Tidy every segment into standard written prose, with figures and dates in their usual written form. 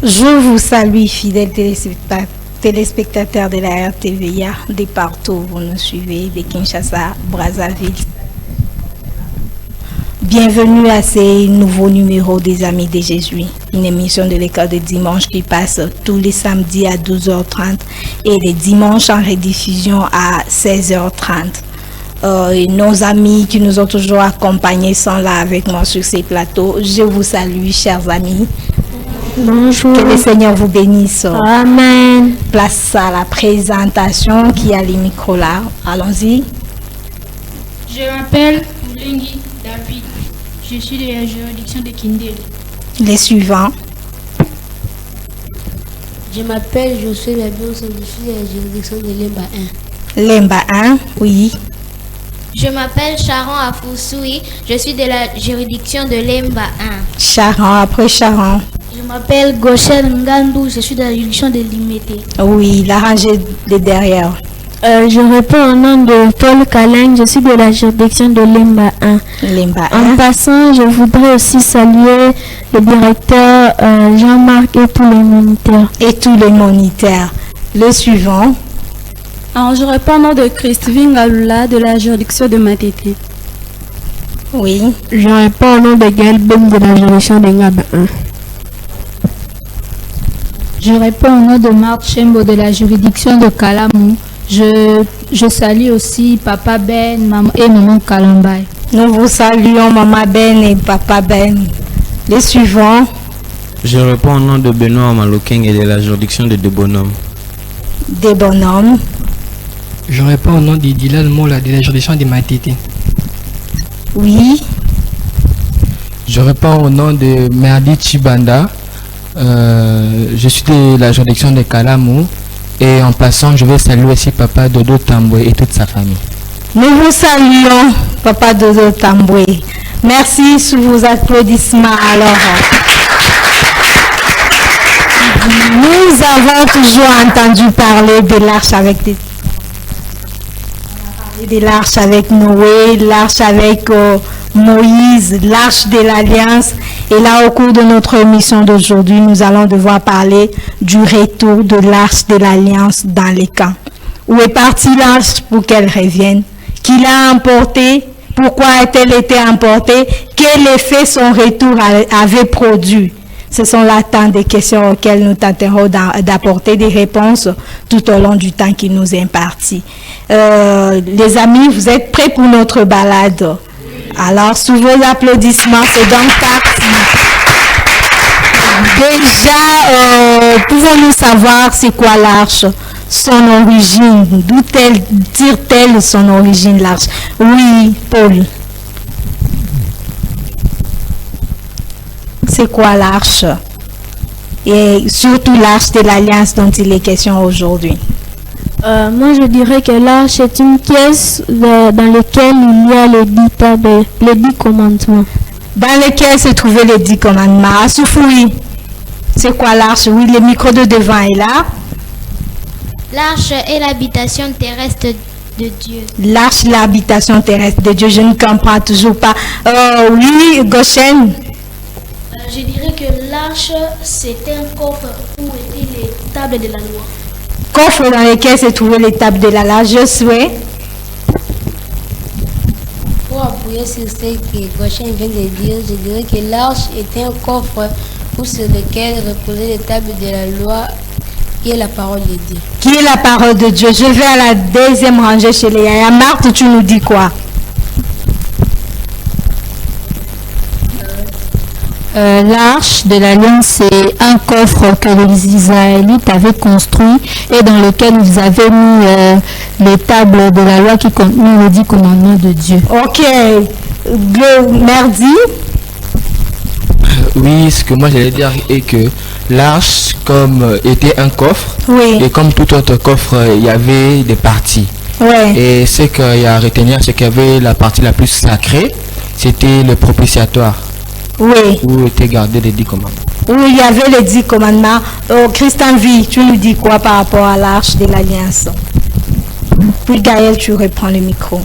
Je vous salue, fidèles téléspectateurs de la RTVIA, de partout où vous nous suivez, de Kinshasa, Brazzaville. Bienvenue à ces nouveaux numéros des Amis de Jésus, une émission de l'école de dimanche qui passe tous les samedis à 12h30 et les dimanches en rediffusion à 16h30. Nos amis qui nous ont toujours accompagnés sont là avec moi sur ces plateaux. Je vous salue, chers amis. Bonjour. Que le Seigneur vous bénisse. Amen. Place à la présentation qui a les micros là. Allons-y. Je m'appelle Moulengi David. Je suis de la juridiction de Kindele. Les suivants. Je m'appelle Josué Labion, je suis de la juridiction de Lemba 1. Lemba 1, oui. Je m'appelle Sharon Afoussoui, je suis de la juridiction de Lemba 1. Sharon, après Sharon. Je m'appelle Goshen Ngandou, je suis de la juridiction de Limete. Oui, la rangée de derrière. Je réponds au nom de Paul Kaleng, je suis de la juridiction de Lemba 1. Lemba 1. En passant, je voudrais aussi saluer le directeur Jean-Marc et tous les moniteurs. Et tous les moniteurs. Le suivant. Alors, je réponds au nom de Christine Galula de la juridiction de Matete. Oui. Je réponds au nom de Gaël Ben de la juridiction de Ngaba 1. Je réponds au nom de Marc Chembo de la juridiction de Kalamou. Je salue aussi Papa Ben et Maman Kalambay. Nous vous saluons Maman Ben et Papa Ben. Les suivants. Je réponds au nom de Benoît Malokeng et de la juridiction de Bonhommes. Des bonhommes. Je réponds au nom de Dylan Mola de la juridiction de Matete. Oui. Je réponds au nom de Merdi Chibanda. Je suis de la juridiction de Kalamou. Et en passant, je vais saluer aussi Papa Dodo Tamboué et toute sa famille. Nous vous saluons, Papa Dodo Tamboué. Merci sous vos applaudissements. Alors, nous avons toujours entendu parler de l'arche avec l'arche avec Noé, l'arche avec Moïse, l'arche de l'Alliance. Et là, au cours de notre émission d'aujourd'hui, nous allons devoir parler du retour de l'arche de l'Alliance dans les camps. Où est partie l'arche pour qu'elle revienne? Qui l'a emportée? Pourquoi a-t-elle été emportée? Quel effet son retour avait produit? Ce sont là tant de questions auxquelles nous tenterons d'apporter des réponses tout au long du temps qui nous est imparti. Les amis, vous êtes prêts pour notre balade? Alors, sous vos applaudissements, c'est donc parti. Déjà, pouvons-nous savoir c'est quoi l'arche? Son origine, d'où tire-t-elle son origine, l'arche? Oui, Paul. C'est quoi l'arche? Et surtout l'arche de l'Alliance dont il est question aujourd'hui. Moi, je dirais que l'arche est une pièce dans laquelle il y a les 10 tables, les 10 commandements. Dans lesquels se trouvaient les 10 commandements. Asoufoui, c'est quoi l'arche? Oui, le micro de devant est là. L'arche est l'habitation terrestre de Dieu. L'arche, l'habitation terrestre de Dieu, je ne comprends toujours pas. Oui, Goshen. Je dirais que l'arche, c'était un coffre où étaient les tables de la loi. Coffre dans lequel se trouvaient les tables de la loi. Je souhaite. Pour appuyer sur ce que Goshen vient de dire, je dirais que l'arche était un coffre sur lequel reposaient les tables de la loi qui est la parole de Dieu. Qui est la parole de Dieu? Je vais à la deuxième rangée chez les Yaya. Marthe, tu nous dis quoi? L'arche de l'Alliance, c'est un coffre que les Israélites avaient construit et dans lequel ils avaient mis les tables de la loi qui contenaient les 10 commandements de Dieu. Ok. Merdi. Oui, ce que moi j'allais dire est que l'arche, comme était un coffre, Oui. et comme tout autre coffre, il y avait des parties. Ouais. Et ce qu'il y a à retenir, c'est qu'il y avait la partie la plus sacrée, c'était le propitiatoire, Oui. où étaient gardés les 10 commandements. Oui, il y avait les 10 commandements. Christian V, tu nous dis quoi par rapport à l'arche de l'Alliance? Puis Gaël, tu reprends le micro.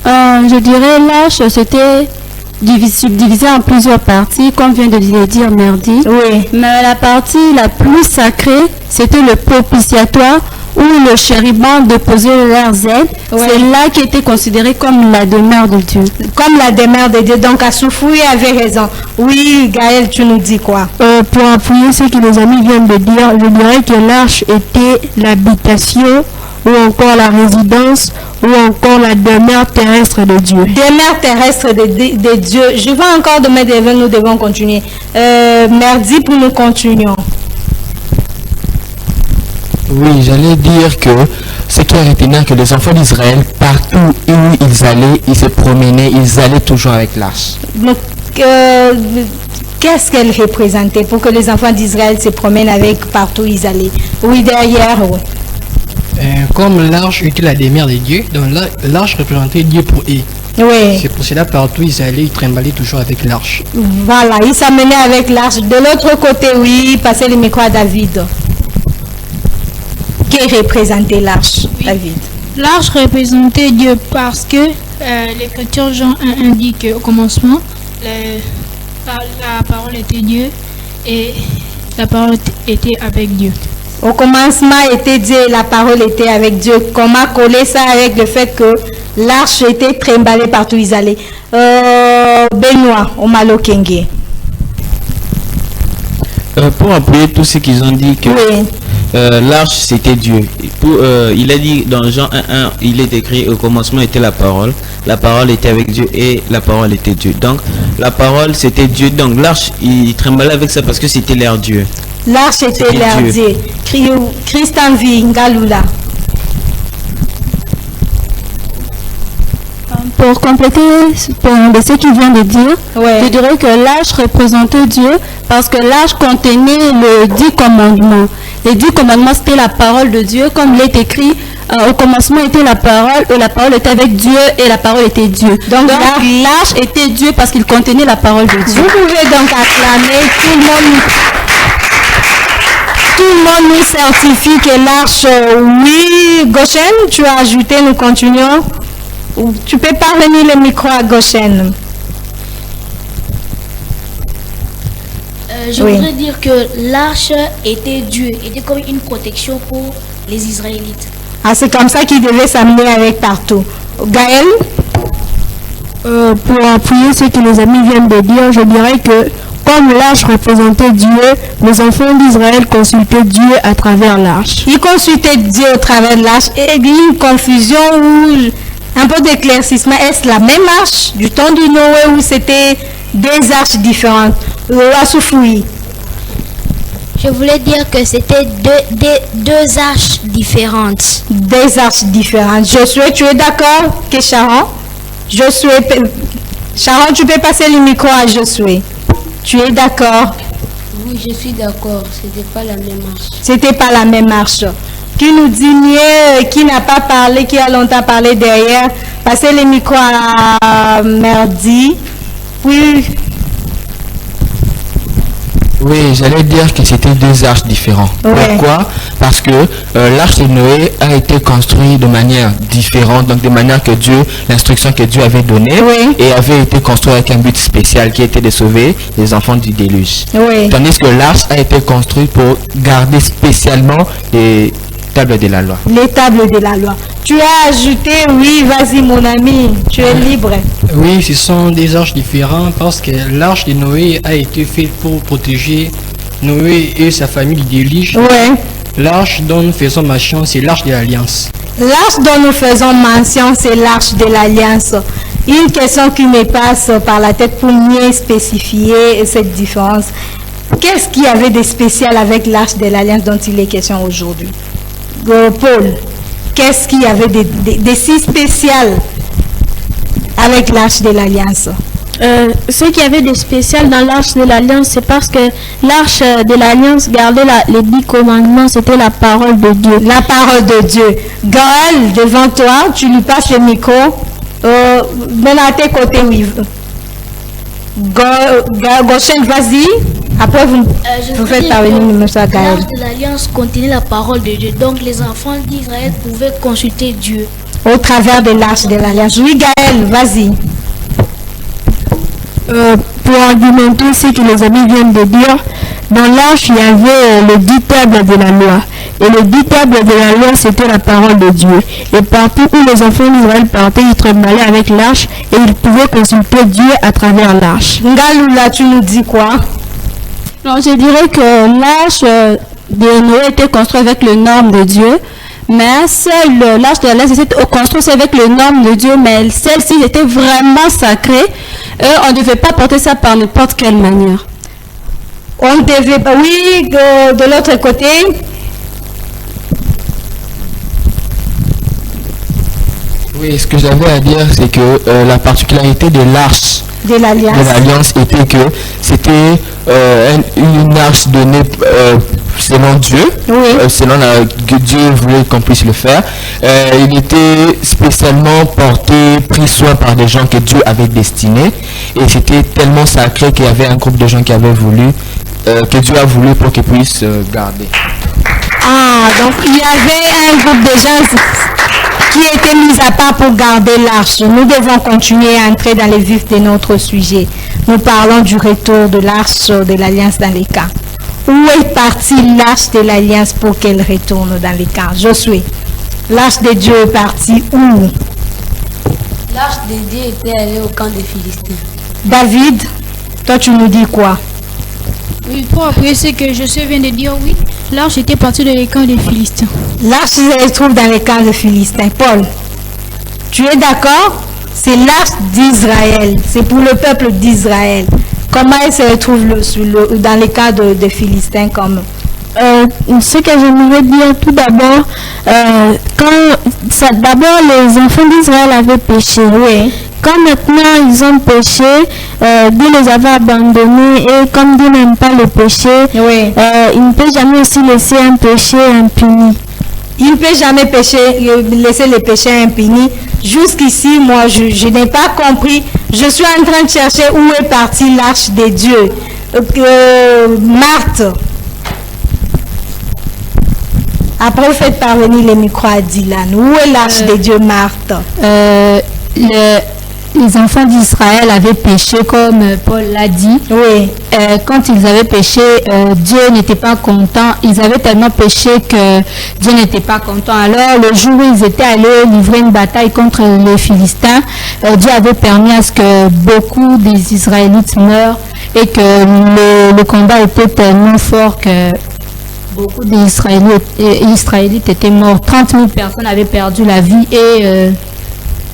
Je dirais l'arche, c'était subdivisée en plusieurs parties, comme vient de le dire Merdi. Oui. Mais la partie la plus sacrée, c'était le propitiatoire, où le chérubin déposait leurs ailes. Oui. C'est là qui était considéré comme la demeure de Dieu. Comme la demeure de Dieu. Donc, Assoufouye avait raison. Oui, Gaël, tu nous dis quoi? Pour appuyer ce que les amis viennent de dire, je dirais que l'arche était l'habitation ou encore la résidence ou encore la demeure terrestre de Dieu. Demeure terrestre de Dieu. Je vois encore demain devant, nous devons continuer. Merci pour nous continuons. Oui, j'allais dire que ce qui est retenir que les enfants d'Israël, partout où ils allaient, ils se promenaient, ils allaient toujours avec l'arche. Donc, qu'est-ce qu'elle représentait pour que les enfants d'Israël se promènent avec partout où ils allaient? Oui, derrière. Oui. Comme l'arche était la demeure de Dieu, donc l'arche représentait Dieu pour eux. Oui. C'est pour cela partout ils allaient, ils trimballaient toujours avec l'arche. Voilà, ils s'amenaient avec l'arche. De l'autre côté, oui, passez le micro à David. Qui représentait l'arche, oui. David? L'arche représentait Dieu parce que l'Écriture Jean 1 indique qu'au commencement, la parole était Dieu et la parole était avec Dieu. Au commencement était Dieu et la parole était avec Dieu. Comment coller ça avec le fait que l'arche était trimballée partout où ils allaient? Benoît, au Malokenge. Pour appuyer tout ce qu'ils ont dit que oui. L'arche c'était Dieu. Il a dit dans Jean 1.1, il est écrit au commencement était la parole était avec Dieu et la parole était Dieu. Donc la parole c'était Dieu. Donc l'arche il tremblait avec ça parce que c'était l'air Dieu. L'arche était l'air Dieu. Christian Vingalula. Pour compléter ce qu'il vient de dire, ouais. Je dirais que l'arche représentait Dieu parce que l'arche contenait les 10 commandements. Les 10 commandements, c'était la parole de Dieu, comme il est écrit, au commencement était la parole, et la parole était avec Dieu, et la parole était Dieu. Donc l'arche était Dieu parce qu'il contenait la parole de Dieu. Vous pouvez donc acclamer, tout le monde nous certifie que l'arche, oui. Goshen, tu as ajouté, nous continuons. Tu peux parler le micro à Goshen. Je voudrais dire que l'arche était Dieu, était comme une protection pour les Israélites. Ah, c'est comme ça qu'ils devaient s'amener avec partout. Gaël? Pour appuyer ce que les amis viennent de dire, je dirais que comme l'arche représentait Dieu, les enfants d'Israël consultaient Dieu à travers l'arche. Ils consultaient Dieu au travers de l'arche. Et il y a une confusion ou un peu d'éclaircissement. Est-ce la même arche du temps de Noé ou c'était des arches différentes? Assoufouye. Je voulais dire que c'était deux arches différentes. Des arches différentes. Josué, tu es d'accord que Sharon? Sharon, tu peux passer le micro à Josué. Tu es d'accord? Oui, je suis d'accord. C'était pas la même arche. C'était pas la même arche. Qui nous dit mieux, qui n'a pas parlé, qui a longtemps parlé derrière? Passez le micro à Merdi. Oui. Oui, j'allais dire que c'était deux arches différentes. Ouais. Pourquoi? Parce que l'arche de Noé a été construite de manière différente, donc de manière que Dieu, l'instruction que Dieu avait donnée, oui. et avait été construite avec un but spécial qui était de sauver les enfants du déluge. Oui. Tandis que l'arche a été construite pour garder spécialement les tables de la loi. Les tables de la loi. Tu as ajouté, oui, vas-y mon ami, tu es libre. Oui, ce sont des arches différentes parce que l'arche de Noé a été faite pour protéger Noé et sa famille du déluge. Ouais. L'arche dont nous faisons mention, c'est l'arche de l'Alliance. L'arche dont nous faisons mention, c'est l'arche de l'Alliance. Une question qui me passe par la tête pour mieux spécifier cette différence. Qu'est-ce qu'il y avait de spécial avec l'arche de l'Alliance dont il est question aujourd'hui? Paul, qu'est-ce qu'il y avait de si spécial avec l'arche de l'Alliance? Ce qu'il y avait de spécial dans l'arche de l'Alliance, c'est parce que l'arche de l'Alliance gardait les 10 commandements, c'était la parole de Dieu. La parole de Dieu. Gaël, devant toi, tu lui passes le micro. Même à tes côtés, oui. Goshen, vas-y. Après, vous faites parvenir le message à Gaël. L'arche de l'Alliance contenait la parole de Dieu, donc les enfants d'Israël pouvaient consulter Dieu. Au travers de l'arche de l'Alliance. Oui, Gaël, vas-y. Pour argumenter ce que les amis viennent de dire, dans l'arche, il y avait les 10 tables de la loi. Et les 10 tables de la loi, c'était la parole de Dieu. Et partout où les enfants d'Israël partaient, ils tremblaient avec l'arche et ils pouvaient consulter Dieu à travers l'arche. Ngalula, tu nous dis quoi? Alors, je dirais que l'arche de Noé était construite avec les normes de Dieu, mais seule l'arche de l'Alliance était construite avec les normes de Dieu, mais celle-ci était vraiment sacrée. On ne devait pas porter ça par n'importe quelle manière. On devait pas, oui, de l'autre côté. Oui, ce que j'avais à dire, c'est que la particularité de l'arche de l'Alliance était que c'était une arche donnée selon Dieu, selon que Dieu voulait qu'on puisse le faire. Il était spécialement pris soin par des gens que Dieu avait destinés, et c'était tellement sacré qu'il y avait un groupe de gens qui avaient voulu, que Dieu a voulu pour qu'ils puissent garder. Ah, donc il y avait un groupe de gens qui était mis à part pour garder l'arche. Nous devons continuer à entrer dans les vifs de notre sujet. Nous parlons du retour de l'arche de l'Alliance dans les camps. Où est partie l'arche de l'Alliance pour qu'elle retourne dans les camps? Josué, l'arche de Dieu est partie où? L'arche de Dieu était allée au camp des Philistins. David, toi tu nous dis quoi? Oui, pour appuyer ce que Josué vient de dire, oui, l'arche était partie de les camps des Philistins. L'arche se retrouve dans les camps des Philistins. Paul, tu es d'accord? C'est l'arche d'Israël. C'est pour le peuple d'Israël. Comment elle se retrouve dans les camps des Philistins comme Ce que j'aimerais dire tout d'abord, d'abord les enfants d'Israël avaient péché. Oui. Quand maintenant ils ont péché, Dieu les avait abandonnés, et comme Dieu n'aime pas le péché, il ne peut jamais aussi laisser un péché impuni. Il ne peut jamais laisser le péché impuni. Jusqu'ici, moi, je n'ai pas compris. Je suis en train de chercher où est partie l'arche de Dieu. Marthe. Après, vous faites parvenir les micros à Dylan. Où est l'arche de Dieu, Marthe? Les enfants d'Israël avaient péché, comme Paul l'a dit. Oui. Quand ils avaient péché, Dieu n'était pas content. Ils avaient tellement péché que Dieu n'était pas content. Alors, le jour où ils étaient allés livrer une bataille contre les Philistins, Dieu avait permis à ce que beaucoup des Israélites meurent, et que le combat était tellement fort que beaucoup d'Israélites étaient morts. 30 000 personnes avaient perdu la vie, et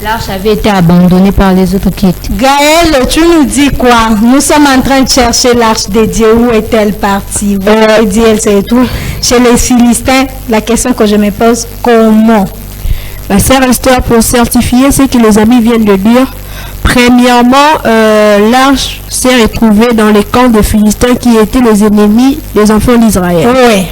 l'arche avait été abandonnée par les autres qui étaient. Gaël, tu nous dis quoi? Nous sommes en train de chercher l'arche de Dieu. Où est-elle partie? Où dit elle se retrouve chez les Philistins? La question que je me pose, comment? La sœur Esther, pour certifier ce que les amis viennent de dire, premièrement, l'arche s'est retrouvée dans les camps des Philistins qui étaient les ennemis des enfants d'Israël. Oui.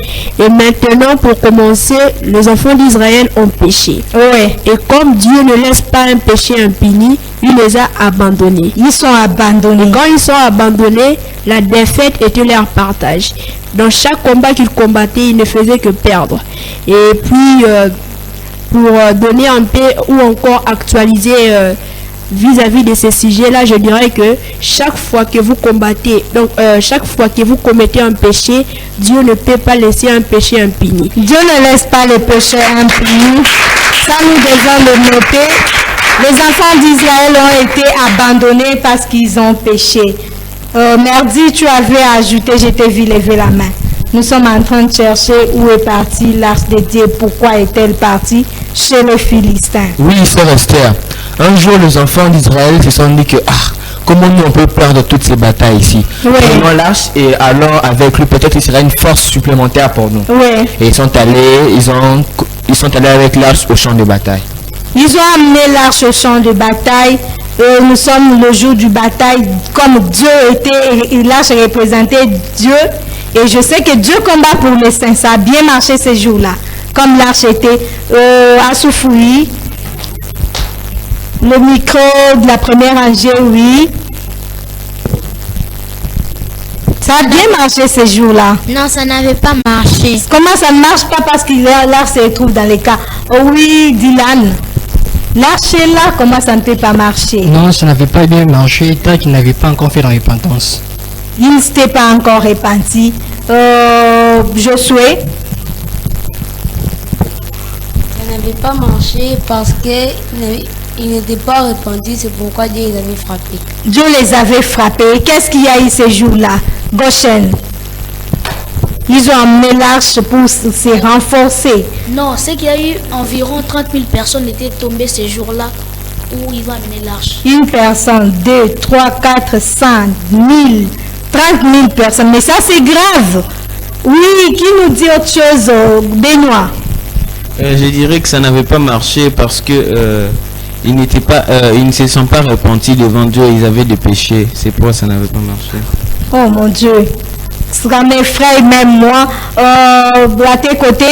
Et maintenant, pour commencer, les enfants d'Israël ont péché. Oui. Et comme Dieu ne laisse pas un péché impuni, il les a abandonnés. Ils sont abandonnés. Et quand ils sont abandonnés, la défaite était leur partage. Dans chaque combat qu'ils combattaient, ils ne faisaient que perdre. Et puis, pour donner un peu ou encore actualiser vis-à-vis de ces sujets-là, je dirais que chaque fois que vous combattez, donc chaque fois que vous commettez un péché, Dieu ne peut pas laisser un péché impuni. Dieu ne laisse pas les péchés impunis. Ça, nous devons le noter. Les enfants d'Israël ont été abandonnés parce qu'ils ont péché. Merdi, tu avais ajouté, je t'ai vu lever la main. Nous sommes en train de chercher où est partie l'arche de Dieu. Pourquoi est-elle partie chez les Philistins? Oui, sœur Esther. Un jour, les enfants d'Israël se sont dit que, comment nous on peut perdre toutes ces batailles ici? Prenons l'arche, et alors avec lui, peut-être il sera une force supplémentaire pour nous. Oui. Et ils sont allés avec l'arche au champ de bataille. Ils ont amené l'arche au champ de bataille. Et nous sommes le jour du bataille, comme Dieu était, et l'arche représentait Dieu. Et je sais que Dieu combat pour les saints. Ça a bien marché ces jours-là. Comme l'arche était à Soufoui. Le micro de la première rangée, oui. Ça a bien marché ces jours-là. Non, ça n'avait pas marché. Comment ça ne marche pas? Parce que l'arche se retrouve dans les cas. Oh oui, Dylan. L'arche est là, comment ça ne peut pas marcher? Non, ça n'avait pas bien marché tant qu'il n'avait pas encore fait la repentance. Il ne s'était pas encore repenti. Josué? Ça n'avait pas marché parce qu'il n'était pas repenti, c'est pourquoi Dieu les avait frappés. Dieu les avait frappés. Qu'est-ce qu'il y a eu ces jours-là? Goshen. Ils ont amené l'arche pour se renforcer. Non, c'est qu'il y a eu environ 30 000 personnes qui étaient tombées ces jours-là où ils ont amené l'arche. Une personne, 2, 3, 4, 5, 1000, 30 000 personnes. Mais ça, c'est grave. Oui, qui nous dit autre chose, Benoît? Je dirais que ça n'avait pas marché parce que ils ne se sont pas repentis devant Dieu. Ils avaient des péchés. C'est pourquoi ça n'avait pas marché. Oh mon Dieu. Ce sera mes frères et même moi. À tes côtés,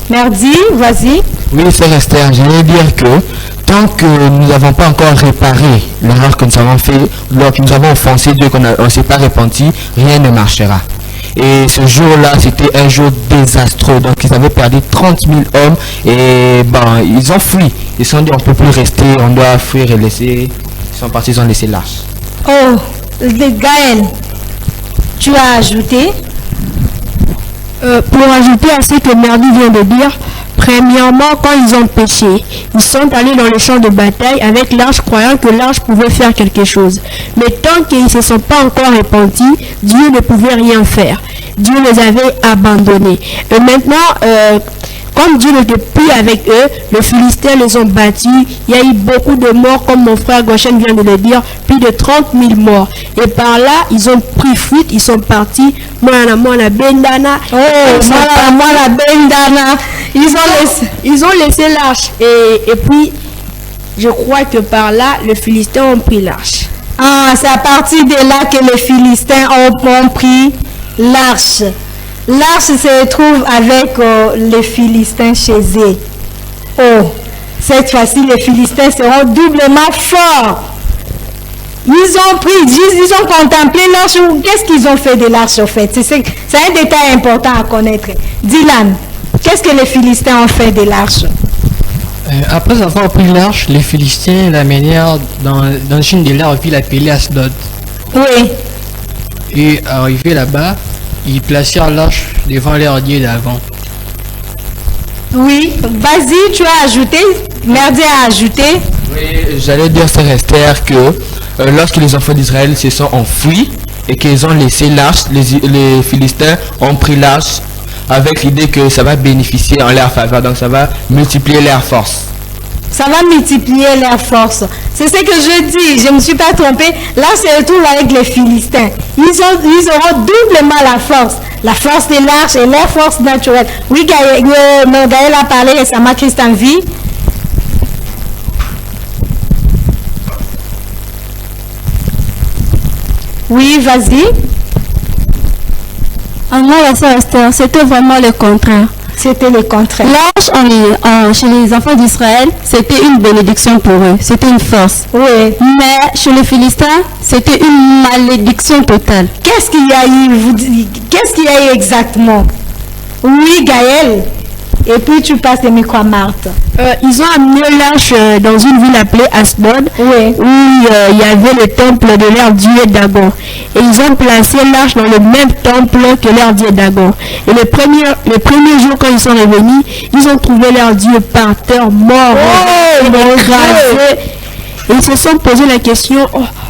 Merdi, vas-y. Oui, c'est Esther, j'allais dire que tant que nous n'avons pas encore réparé l'erreur que nous avons fait, lorsque nous avons offensé Dieu, qu'on ne s'est pas repenti, rien ne marchera. Et ce jour-là, c'était un jour désastreux. Donc, ils avaient perdu 30 000 hommes et ils ont fui. Ils se sont dit, on ne peut plus rester, on doit fuir et laisser. Ils sont partis, ils ont laissé l'arche. Oh, Gaël, tu as ajouté? Pour ajouter à ce que Merdi vient de dire, premièrement, quand ils ont péché, ils sont allés dans le champ de bataille avec l'arche, croyant que l'arche pouvait faire quelque chose. Mais tant qu'ils ne se sont pas encore repentis, Dieu ne pouvait rien faire. Dieu les avait abandonnés. Et maintenant, comme Dieu n'était plus avec eux, les Philistins les ont battus. Il y a eu beaucoup de morts, comme mon frère Goshen vient de le dire, plus de 30 000 morts. Et par là, ils ont pris fuite, ils sont partis. Moi la bendana. Moi la bendana. Ils ont laissé l'arche. Et puis, je crois que par là, les Philistins ont pris l'arche. Ah, c'est à partir de là que les Philistins ont pris l'arche. L'arche se trouve avec les Philistins chez eux. Oh, cette fois-ci, les Philistins seront doublement forts. Ils ont pris, ils ont contemplé l'arche. Qu'est-ce qu'ils ont fait de l'arche, en fait? C'est un détail important à connaître. Dylan, qu'est-ce que les Philistins ont fait de l'arche? Après avoir pris l'arche, les Philistins l'amenèrent dans une de leurs villes appelée Asdod. Oui. Et arrivé là-bas, ils placèrent l'arche devant leur Dieu d'avant. Oui, vas-y, tu as ajouté, Merdi a ajouté. Oui, j'allais dire, c'est Esther, que lorsque les enfants d'Israël se sont enfuis et qu'ils ont laissé l'arche, les Philistins ont pris l'arche avec l'idée que ça va bénéficier en leur faveur, donc ça va multiplier leur force. Ça va multiplier leur force. C'est ce que je dis, je ne me suis pas trompée. Là, se retrouve avec les Philistins. Ils auront doublement la force de l'arche et leur force naturelle. Oui, Gaël a parlé récemment, Christian V. Oui, vas-y. Non, la sœur Esther, c'était vraiment le contraire. C'était le contraire. L'arche chez les enfants d'Israël, c'était une bénédiction pour eux, c'était une force. Oui. Mais chez les Philistins, c'était une malédiction totale. Qu'est-ce qu'il y a eu? Qu'est-ce qu'il y a eu exactement? Oui, Gaël. Et puis tu passes le micro à Marthe. Ils ont amené l'arche dans une ville appelée Asdod, oui, où il y avait le temple de leur dieu Dagon. Et ils ont placé l'arche dans le même temple que leur dieu Dagon. Et le premier jour, quand ils sont revenus, ils ont trouvé leur dieu par terre, mort, écrasé. Et ils se sont posé la question,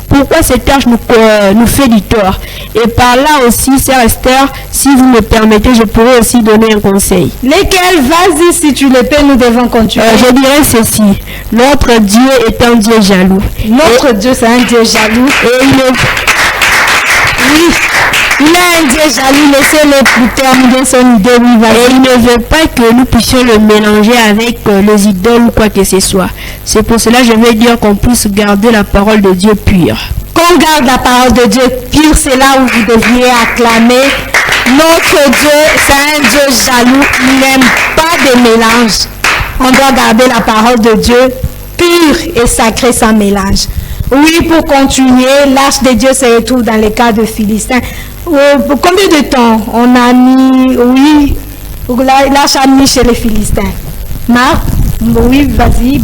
pourquoi cette arche nous fait du tort? Et par là aussi, sœur Esther, si vous me permettez, je pourrais aussi donner un conseil. Lesquels? Vas-y, si tu le peux, nous devons continuer. Je dirais ceci. Notre Dieu est un Dieu jaloux. Notre Dieu, c'est un Dieu jaloux. Et il est un Dieu jaloux. Laissez-le terminer son idée. Et il ne veut pas que nous puissions le mélanger avec les idoles ou quoi que ce soit. C'est pour cela que je vais dire qu'on puisse garder la parole de Dieu pure. Qu'on garde la parole de Dieu pure, c'est là où vous devriez acclamer. Notre Dieu, c'est un Dieu jaloux. Il n'aime pas de mélange. On doit garder la parole de Dieu pure et sacrée sans mélange. Oui, pour continuer, l'arche de Dieu se retrouve dans les cas de Philistins. Combien de temps on a mis, oui, l'arche a mis chez les Philistins? Marc, oui, vas-y.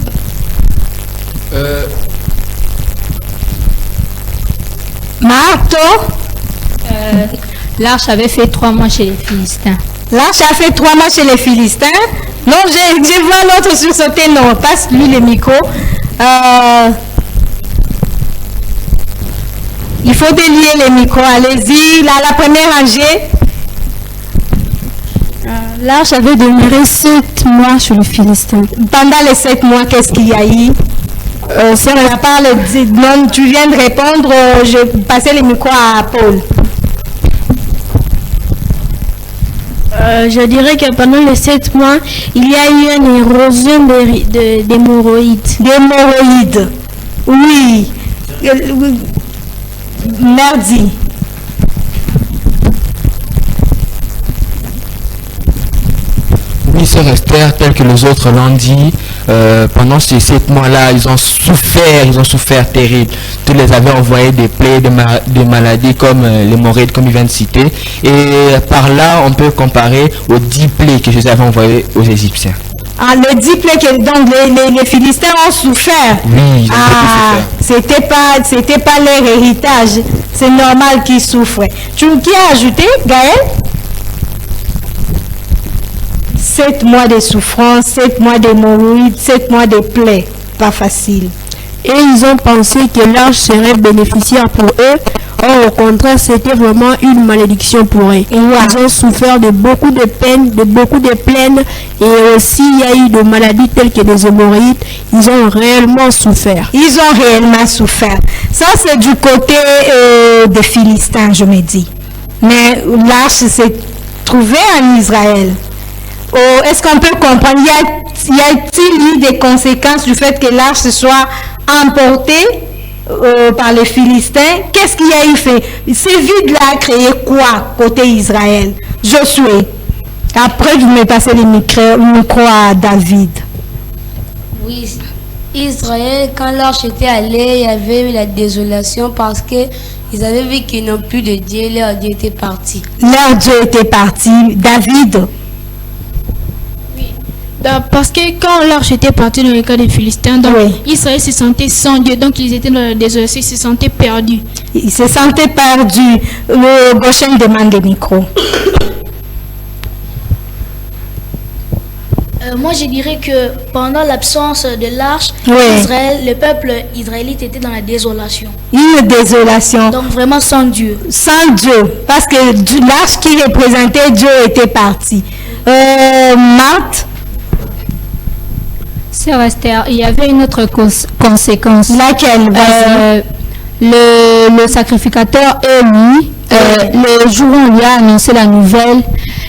Marteau. L'arche avait fait 3 mois chez les Philistins. L'arche a fait 3 mois chez les Philistins. Non, je vois l'autre sursauter. Non, passe-lui le micro. Il faut délier les micros. Allez-y, là, la première rangée. L'arche avait demeuré 7 mois chez les Philistins. Pendant les 7 mois, qu'est-ce qu'il y a eu? Si on n'a pas le non, tu viens de répondre, je vais passer le micro à Paul. Je dirais que pendant les 7 mois, il y a eu une érosion d'hémorroïdes. D'hémorroïdes, oui. Merci. Oui, sœur Esther, tel que les autres l'ont dit, pendant ces 7 mois-là, ils ont souffert terrible. Tous les avaient envoyé des plaies, des maladies comme l'hémorroïde, comme il vient de citer. Et par là, on peut comparer aux 10 plaies que Jésus avait envoyées aux Égyptiens. Ah, le 10 plaies que donc les Philistins ont souffert. Oui, ils ont c'était pas leur héritage. C'est normal qu'ils souffrent. Qui a ajouté, Gaël? 7 mois de souffrance, 7 mois d'hémorroïdes, 7 mois de plaies. Pas facile. Et ils ont pensé que l'arche serait bénéficiaire pour eux. Or, au contraire, c'était vraiment une malédiction pour eux. Ils ont souffert de beaucoup de peines, de beaucoup de plaines. Et aussi, il y a eu des maladies telles que des hémorroïdes. Ils ont réellement souffert. Ils ont réellement souffert. Ça, c'est du côté des Philistins, je me dis. Mais l'arche s'est trouvée en Israël. Est-ce qu'on peut comprendre, y a-t-il eu des conséquences du fait que l'arche soit emportée par les Philistins? Qu'est-ce qu'il y a eu fait? Ces vides-là a créé quoi côté Israël? Josué. Après, vous me passez le micro à David. Oui, Israël, quand l'arche était allée, il y avait eu la désolation parce qu'ils avaient vu qu'ils n'ont plus de Dieu, leur Dieu était parti. Leur Dieu était parti. David. Parce que quand l'arche était partie dans le cas des Philistins, donc Israël se sentait sans Dieu, donc ils étaient dans la désolation, ils se sentaient perdus. Ils se sentaient perdus. Le Goshen demande le micro. Moi, je dirais que pendant l'absence de l'arche, le peuple israélite était dans la désolation. Une désolation. Donc vraiment sans Dieu. Sans Dieu. Parce que l'arche qui représentait Dieu était parti. Marthe. Sœur Esther, il y avait une autre conséquence. Laquelle? Le sacrificateur Élie, le jour où on lui a annoncé la nouvelle,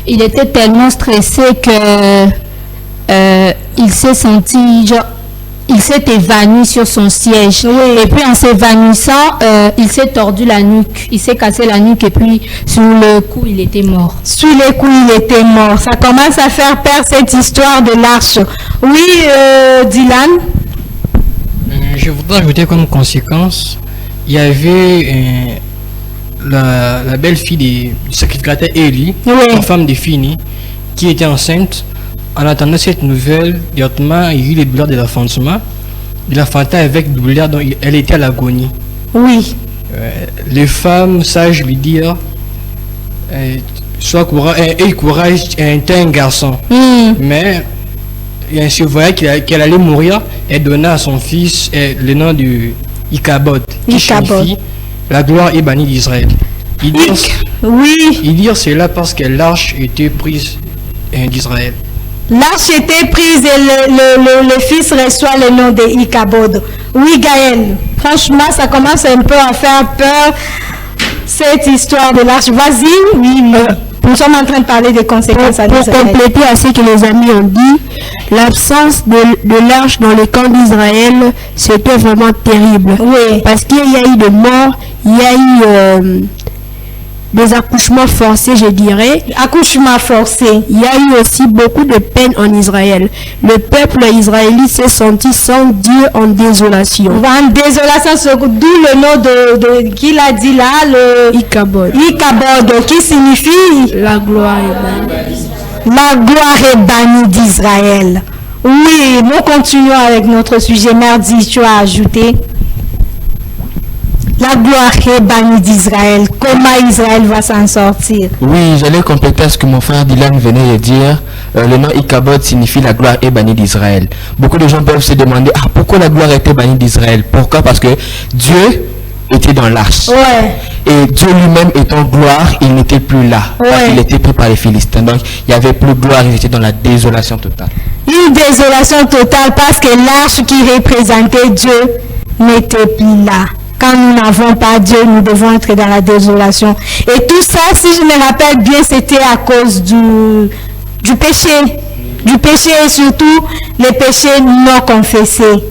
il était tellement stressé que il s'est senti, il s'est évanoui sur son siège. Et puis en s'évanouissant, il s'est tordu la nuque. Il s'est cassé la nuque et puis sur le coup, il était mort. Sur le coup, il était mort. Ça commence à faire peur cette histoire de l'arche. Oui, Dylan? Je voudrais ajouter comme conséquence, il y avait la belle-fille du sacrificateur Élie, la femme de Fini, qui était enceinte. En attendant cette nouvelle, directement, il y a eu les douleurs de l'enfantement. Il enfantait avec douleur, donc elle était à l'agonie. Oui. Les femmes sages lui dirent, sois courage, était un garçon. Mais il se voyait qu'elle allait mourir. Elle donna à son fils le nom de Ichabod, qui signifie la gloire est bannie d'Israël. Ils dirent cela parce que l'arche était prise d'Israël. L'arche était prise et le fils reçoit le nom de Ichabod. Oui, Gaël, franchement, ça commence un peu à faire peur, cette histoire de l'arche. Vas-y, oui, nous sommes en train de parler des conséquences à Pour compléter à ce que les amis ont dit, l'absence de l'arche dans le camp d'Israël, c'était vraiment terrible. Oui. Parce qu'il y a eu des morts, il y a eu des accouchements forcés, je dirais. Accouchements forcés. Il y a eu aussi beaucoup de peine en Israël. Le peuple israélite s'est senti sans Dieu en désolation. En désolation, d'où le nom de qui l'a dit là, le Ichabod. Ichabod, qui signifie la gloire est bannie. La gloire est bannie d'Israël. Oui, nous continuons avec notre sujet. Mardi, tu as ajouté la gloire est bannie d'Israël. Comment Israël va s'en sortir? Oui, j'allais compléter ce que mon frère Dylan venait de dire. Le nom Ichabod signifie la gloire est bannie d'Israël. Beaucoup de gens peuvent se demander pourquoi la gloire était bannie d'Israël. Pourquoi? Parce que Dieu était dans l'arche. Ouais. Et Dieu lui-même étant gloire, il n'était plus là. Parce qu'il était pris par les Philistins. Donc il n'y avait plus de gloire, ils étaient dans la désolation totale. Une désolation totale parce que l'arche qui représentait Dieu n'était plus là. Quand nous n'avons pas Dieu, nous devons être dans la désolation. Et tout ça, si je me rappelle bien, c'était à cause du péché. Du péché et surtout les péchés non confessés.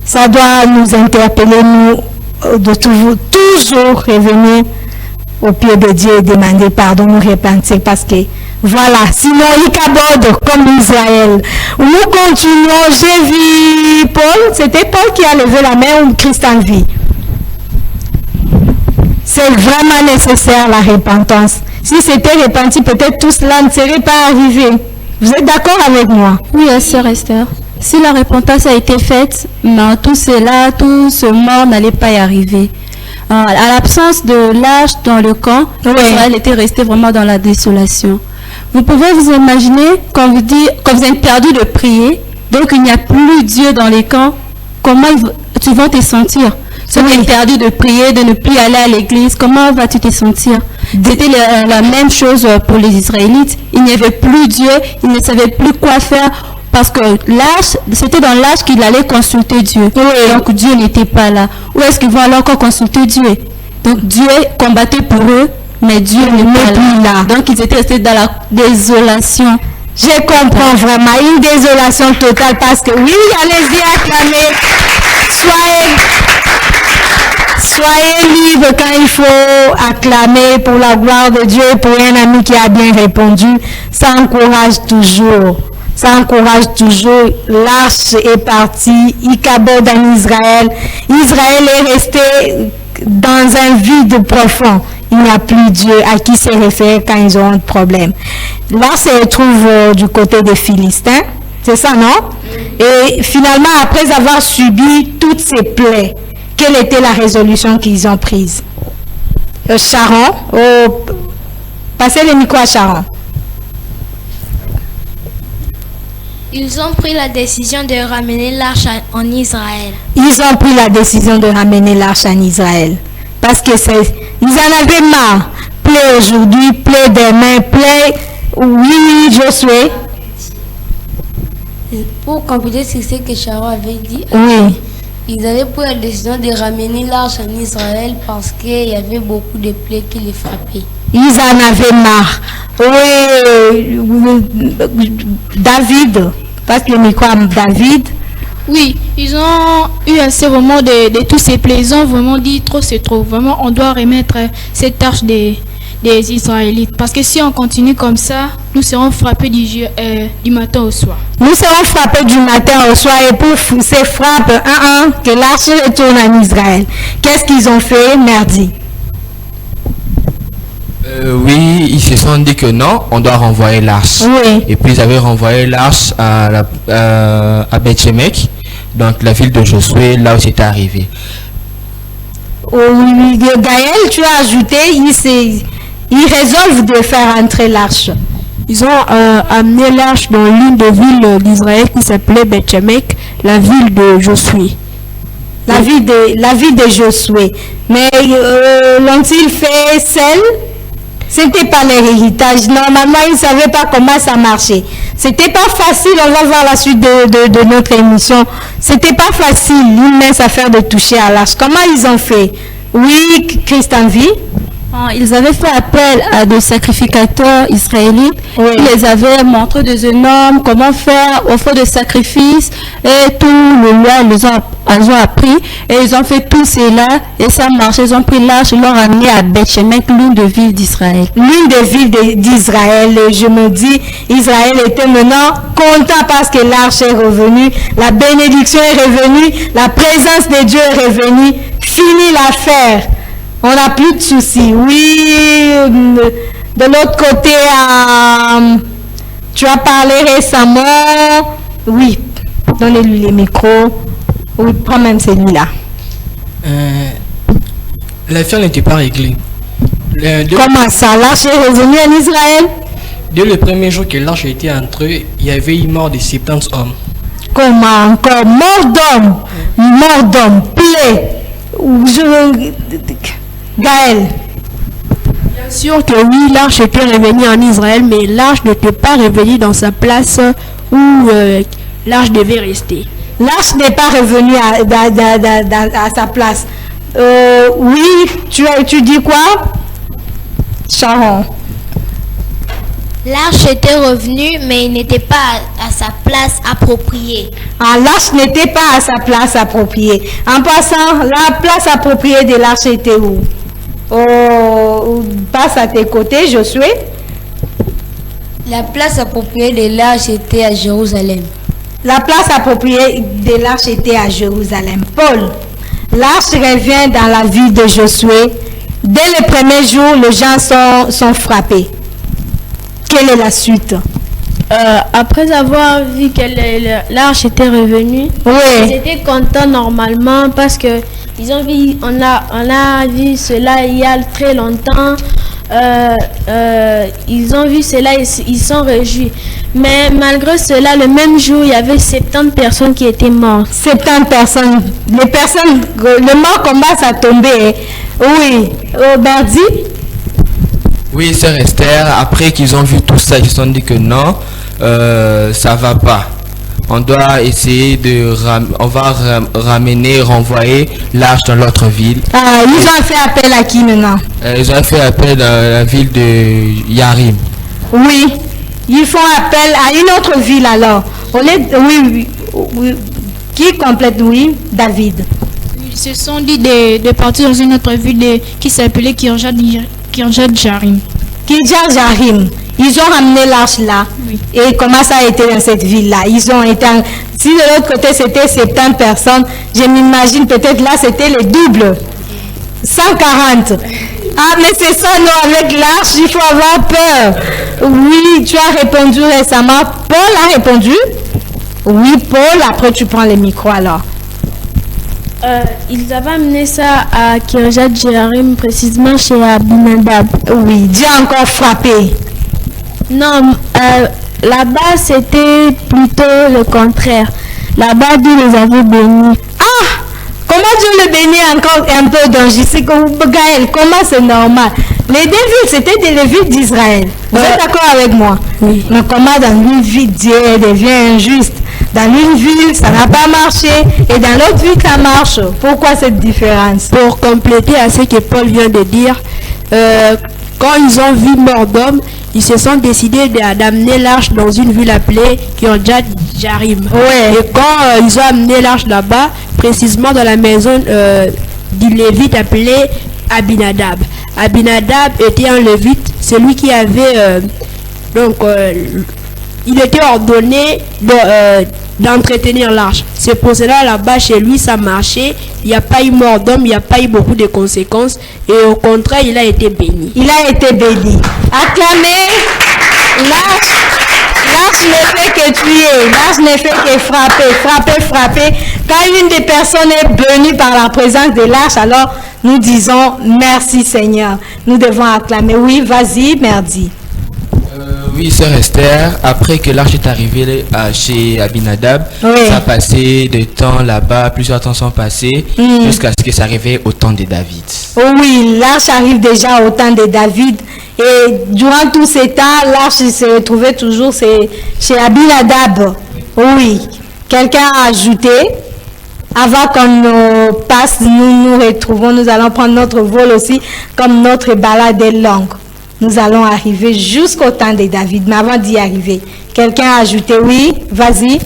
Ça doit nous interpeller, nous, de toujours revenir au pied de Dieu et demander pardon, nous repentir parce que voilà, sinon Ichabod comme Israël. Nous continuons, j'ai vu Paul, c'était Paul qui a levé la main ou Christ en vie. C'est vraiment nécessaire la repentance. Si c'était repenti, peut-être tout cela ne serait pas arrivé. Vous êtes d'accord avec moi? Oui, sœur Esther. Si la repentance a été faite, tout cela, tout ce mort n'allait pas y arriver. À l'absence de l'arche dans le camp, Israël était resté vraiment dans la désolation. Vous pouvez vous imaginer quand vous êtes perdu de prier, donc il n'y a plus Dieu dans les camps, comment tu vas te sentir? Si tu es perdu de prier, de ne plus aller à l'église, comment vas-tu te sentir? C'était la même chose pour les Israélites. Il n'y avait plus Dieu, ils ne savaient plus quoi faire parce que l'arche, c'était dans l'arche qu'il allait consulter Dieu. Donc Dieu n'était pas là. Où est-ce qu'ils vont alors encore consulter Dieu? Donc Dieu combattait pour eux, mais Dieu n'est plus là. Donc ils étaient restés dans la désolation. Je comprends vraiment, une désolation totale parce que oui, allez-y acclamer, soyez libre quand il faut acclamer pour la gloire de Dieu, pour un ami qui a bien répondu, ça encourage toujours. Ça encourage toujours. L'arche est partie, Ichabod en Israël. Israël est resté dans un vide profond. Il n'y a plus Dieu à qui se référer quand ils ont un problème. L'arche se retrouve du côté des Philistins. C'est ça, non? Et finalement, après avoir subi toutes ces plaies, quelle était la résolution qu'ils ont prise? Sharon, passez le micro à Sharon. Ils ont pris la décision de ramener l'arche en Israël. Ils ont pris la décision de ramener l'arche en Israël. Parce que ils en avaient marre. Plaie aujourd'hui, plaie demain, plaie. Oui, Josué. Pour compléter ce que Sharon avait dit, ils avaient pris la décision de ramener l'arche en Israël parce qu'il y avait beaucoup de plaies qui les frappaient. Ils en avaient marre. Oui, David, passe le micro à David. Oui, ils ont eu assez vraiment de tous ces plaies. Ils ont vraiment dit trop c'est trop. Vraiment, on doit remettre cette tâche des Israélites. Parce que si on continue comme ça, nous serons frappés du matin au soir. Nous serons frappés du matin au soir et pour ces frappes, que l'arche retourne en Israël. Qu'est-ce qu'ils ont fait mardi? Oui, ils se sont dit que non, on doit renvoyer l'arche. Oui. Et puis ils avaient renvoyé l'arche à Beth-Shemek, donc la ville de Josué, là où c'était arrivé. Oui, Gaël, tu as ajouté, ils résolvent de faire entrer l'arche. Ils ont amené l'arche dans l'une des villes d'Israël qui s'appelait Beth-Shemek, la ville de Josué. La ville de Josué. Mais l'ont-ils fait seul? C'était pas leur héritage. Normalement, ils ne savaient pas comment ça marchait. C'était pas facile. On va voir la suite de notre émission. C'était pas facile, l'immense affaire de toucher à l'arche. Comment ils ont fait? Oui, Christian V. Ils avaient fait appel à des sacrificateurs israélites. Ils les avaient montré des normes, comment faire au feu de sacrifice et tout le loi, ils ont appris et ils ont fait tout cela et ça marchait. Ils ont pris l'arche, ils l'ont ramené à Beth-Shemek, l'une des villes d'Israël. L'une des villes d'Israël. Je me dis, Israël était maintenant content parce que l'arche est revenue, la bénédiction est revenue, la présence de Dieu est revenue. Fini l'affaire. On n'a plus de soucis. Oui, de l'autre côté, tu as parlé récemment. Oui, donnez-lui les micros. Oui, prends même celui-là. L'affaire n'était pas réglée. Comment ça? L'arche est revenue en Israël? Dès le premier jour que l'arche a été entrée, il y avait eu mort de 70 hommes. Comment encore? Mort d'homme, plaie. Gaël. Bien sûr que oui, l'arche était revenue en Israël, mais l'arche n'était pas revenue dans sa place où l'arche devait rester. L'arche n'est pas revenue à sa place. Oui, tu dis quoi, Sharon? L'arche était revenue, mais il n'était pas à sa place appropriée. Ah, l'arche n'était pas à sa place appropriée. En passant, la place appropriée de l'arche était où? Passe à tes côtés, Josué. La place appropriée de l'arche était à Jérusalem. La place appropriée de l'arche était à Jérusalem. Paul, l'arche revient dans la ville de Josué. Dès le premier jour, les gens sont frappés. Quelle est la suite? Après avoir vu que l'arche était revenue, ils étaient contents normalement parce que ils ont vu, on a vu cela il y a très longtemps. Ils ont vu cela, ils sont réjouis. Mais malgré cela, le même jour, il y avait 70 personnes qui étaient mortes. 70 personnes. Le mort commence à tomber. Oui. Berdi? Oui, sœur Esther, après qu'ils ont vu tout ça, ils se sont dit que non, ça va pas. On doit essayer renvoyer l'arche dans l'autre ville. Ils ont fait appel à qui maintenant? Ils ont fait appel à la ville de Yarim. Oui, ils font appel à une autre ville alors. Oui. Qui complète, oui, David? Ils se sont dit de partir dans une autre ville qui s'appelait Kirjat Jarim. Kirjat Jarim. Ils ont ramené l'arche là. Oui. Et comment ça a été dans cette ville-là? Ils ont été... Si de l'autre côté c'était 70 personnes, je m'imagine peut-être là c'était le double. 140. Ah mais c'est ça, non, avec l'arche, il faut avoir peur. Oui, tu as répondu récemment. Paul a répondu? Oui, Paul, après tu prends le micro alors. Ils avaient amené ça à Kirjat Jarim, précisément chez Abinadab. Oui, Dieu a encore frappé. Non, là-bas c'était plutôt le contraire. Là-bas Dieu les avait bénis. Ah, comment Dieu les bénit encore un peu dans Gaël, comment c'est normal? Les deux villes, c'était des villes d'Israël. Vous êtes d'accord avec moi? Oui. Mais comment dans une ville Dieu devient injuste? Dans une ville, ça n'a pas marché et dans l'autre ville, ça marche. Pourquoi cette différence? Pour compléter à ce que Paul vient de dire, quand ils ont vu mort d'homme, ils se sont décidés d'amener l'arche dans une ville appelée Kirjat Jarim. Ouais. Et quand ils ont amené l'arche là-bas, précisément dans la maison du Lévite appelé Abinadab. Abinadab était un Lévite, celui qui avait il était ordonné d'entretenir l'arche. C'est pour cela là-bas chez lui ça marchait. Il n'y a pas eu mort d'homme, il n'y a pas eu beaucoup de conséquences. Et au contraire, il a été béni. Il a été béni. Acclamez l'arche. L'arche ne fait que tuer. L'arche ne fait que frapper. Quand une des personnes est bénie par la présence de l'arche, alors nous disons merci Seigneur. Nous devons acclamer. Oui, vas-y, merci. Oui, sœur Esther, après que l'arche est arrivée chez Abinadab, ça a passé de temps là-bas, plusieurs temps sont passés, jusqu'à ce que ça arrive au temps de David. Oh oui, l'arche arrive déjà au temps de David. Et durant tous ces temps, l'arche se retrouvait toujours chez Abinadab. Oui, quelqu'un a ajouté, avant qu'on passe, nous retrouvons, nous allons prendre notre vol aussi, comme notre balade est longue. Nous allons arriver jusqu'au temps de David. Mais avant d'y arriver, quelqu'un a ajouté, oui, vas-y.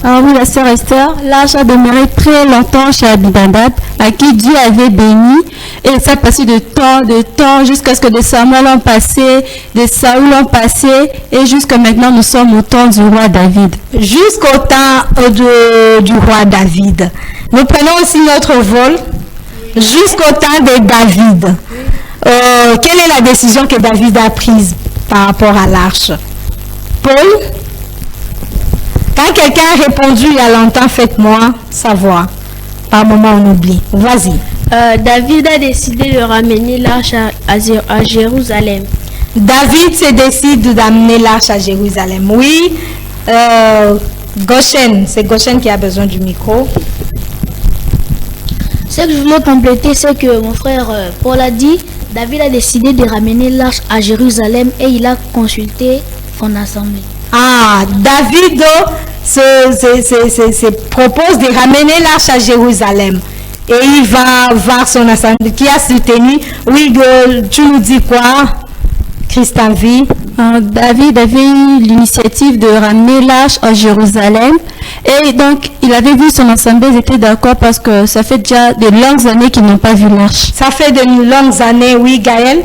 Ah oui, la sœur Esther, l'arche a demeuré très longtemps chez Abinadab, à qui Dieu avait béni. Et ça a passé de temps, jusqu'à ce que des Samuel ont passé, des Saoul ont passé, et jusqu'à maintenant, nous sommes au temps du roi David. Jusqu'au temps du roi David. Nous prenons aussi notre vol jusqu'au temps de David. Quelle est la décision que David a prise par rapport à l'arche? Paul? Quand quelqu'un a répondu il y a longtemps, faites-moi savoir. Par moment, on oublie. Vas-y. David a décidé de ramener l'arche à Jérusalem. David se décide d'amener l'arche à Jérusalem. Oui. Goshen, c'est Goshen qui a besoin du micro. Ce que je voulais compléter, c'est que mon frère Paul a dit, David a décidé de ramener l'arche à Jérusalem et il a consulté son assemblée. Ah, David se propose de ramener l'arche à Jérusalem. Et il va voir son assemblée qui a soutenu. Oui, tu nous dis quoi, Christian V? David avait eu l'initiative de ramener l'arche à Jérusalem. Et donc, il avait vu son assemblée, ils étaient d'accord parce que ça fait déjà de longues années qu'ils n'ont pas vu l'arche. Ça fait de longues années, oui, Gaël,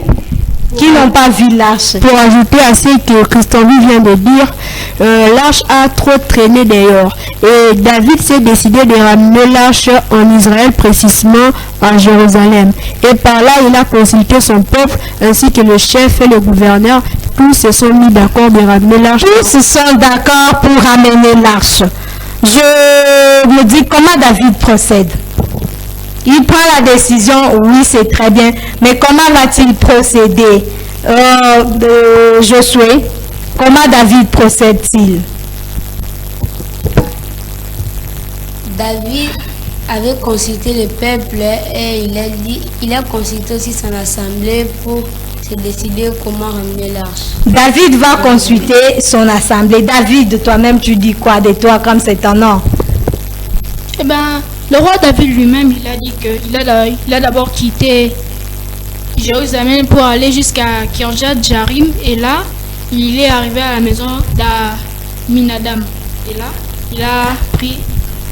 qui n'ont pas vu l'arche. Pour ajouter à ce que Christophe vient de dire, l'arche a trop traîné dehors. Et David s'est décidé de ramener l'arche en Israël, précisément à Jérusalem. Et par là, il a consulté son peuple ainsi que le chef et le gouverneur. Tous se sont mis d'accord de ramener l'arche. Tous se sont d'accord pour ramener l'arche. Je me dis comment David procède. Il prend la décision, oui, c'est très bien, mais comment va-t-il procéder? Josué, comment David procède-t-il? David avait consulté le peuple et il a consulté aussi son assemblée pour se décider comment ramener l'arche. David va consulter son assemblée. David, toi-même, tu dis quoi de toi comme c'est ton nom? Eh bien, le roi David lui-même, il a dit qu'il a d'abord quitté Jérusalem pour aller jusqu'à Kirjat Jarim. Et là, il est arrivé à la maison d'Aminadab. Et là, il a pris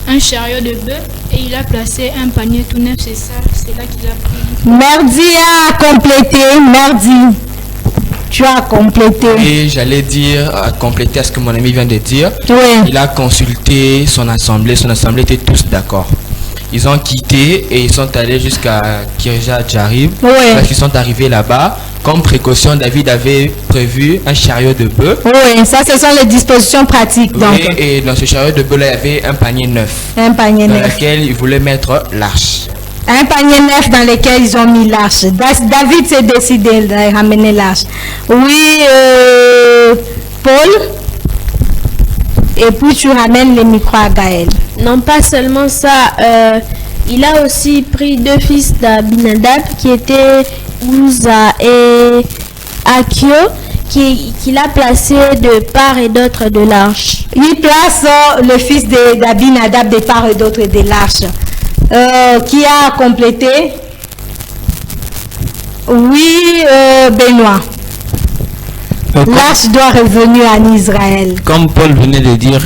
un chariot de bœuf et il a placé un panier tout neuf. C'est ça, c'est là qu'il a pris. Merdi a complété. Merdi, tu as complété. Et j'allais dire, à compléter à ce que mon ami vient de dire. Oui. Il a consulté son assemblée était tous d'accord. Ils ont quitté et ils sont allés jusqu'à Kirjat Jarim. Oui. Parce qu'ils sont arrivés là-bas. Comme précaution, David avait prévu un chariot de bœuf. Oui, ça, ce sont les dispositions pratiques. Oui, donc. et dans ce chariot de bœuf, il y avait un panier neuf. Un panier dans neuf. lequel ils voulaient mettre l'arche. Un panier neuf dans lequel ils ont mis l'arche. David s'est décidé de ramener l'arche. Oui, Paul. Et puis tu ramènes le micro à Gaël. Non, pas seulement ça. Il a aussi pris 2 fils d'Abinadab qui étaient Uza et Akio, qu'il a placé de part et d'autre de l'arche. Il place le fils d'Abinadab de part et d'autre de l'arche. Qui a complété? Oui, Benoît. L'arche doit revenir en Israël. Comme Paul venait de dire,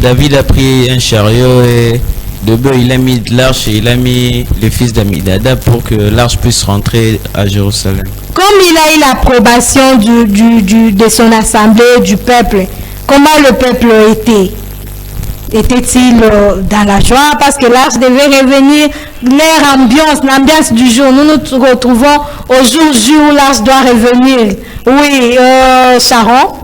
David a pris un chariot et de bœuf, il a mis de l'arche et il a mis le fils d'Amminadab pour que l'arche puisse rentrer à Jérusalem. Comme il a eu l'approbation de son assemblée, du peuple, comment le peuple était? Était-il dans la joie parce que l'arche devait revenir, l'ambiance du jour. Nous nous retrouvons au jour où l'arche doit revenir. Oui, Sharon?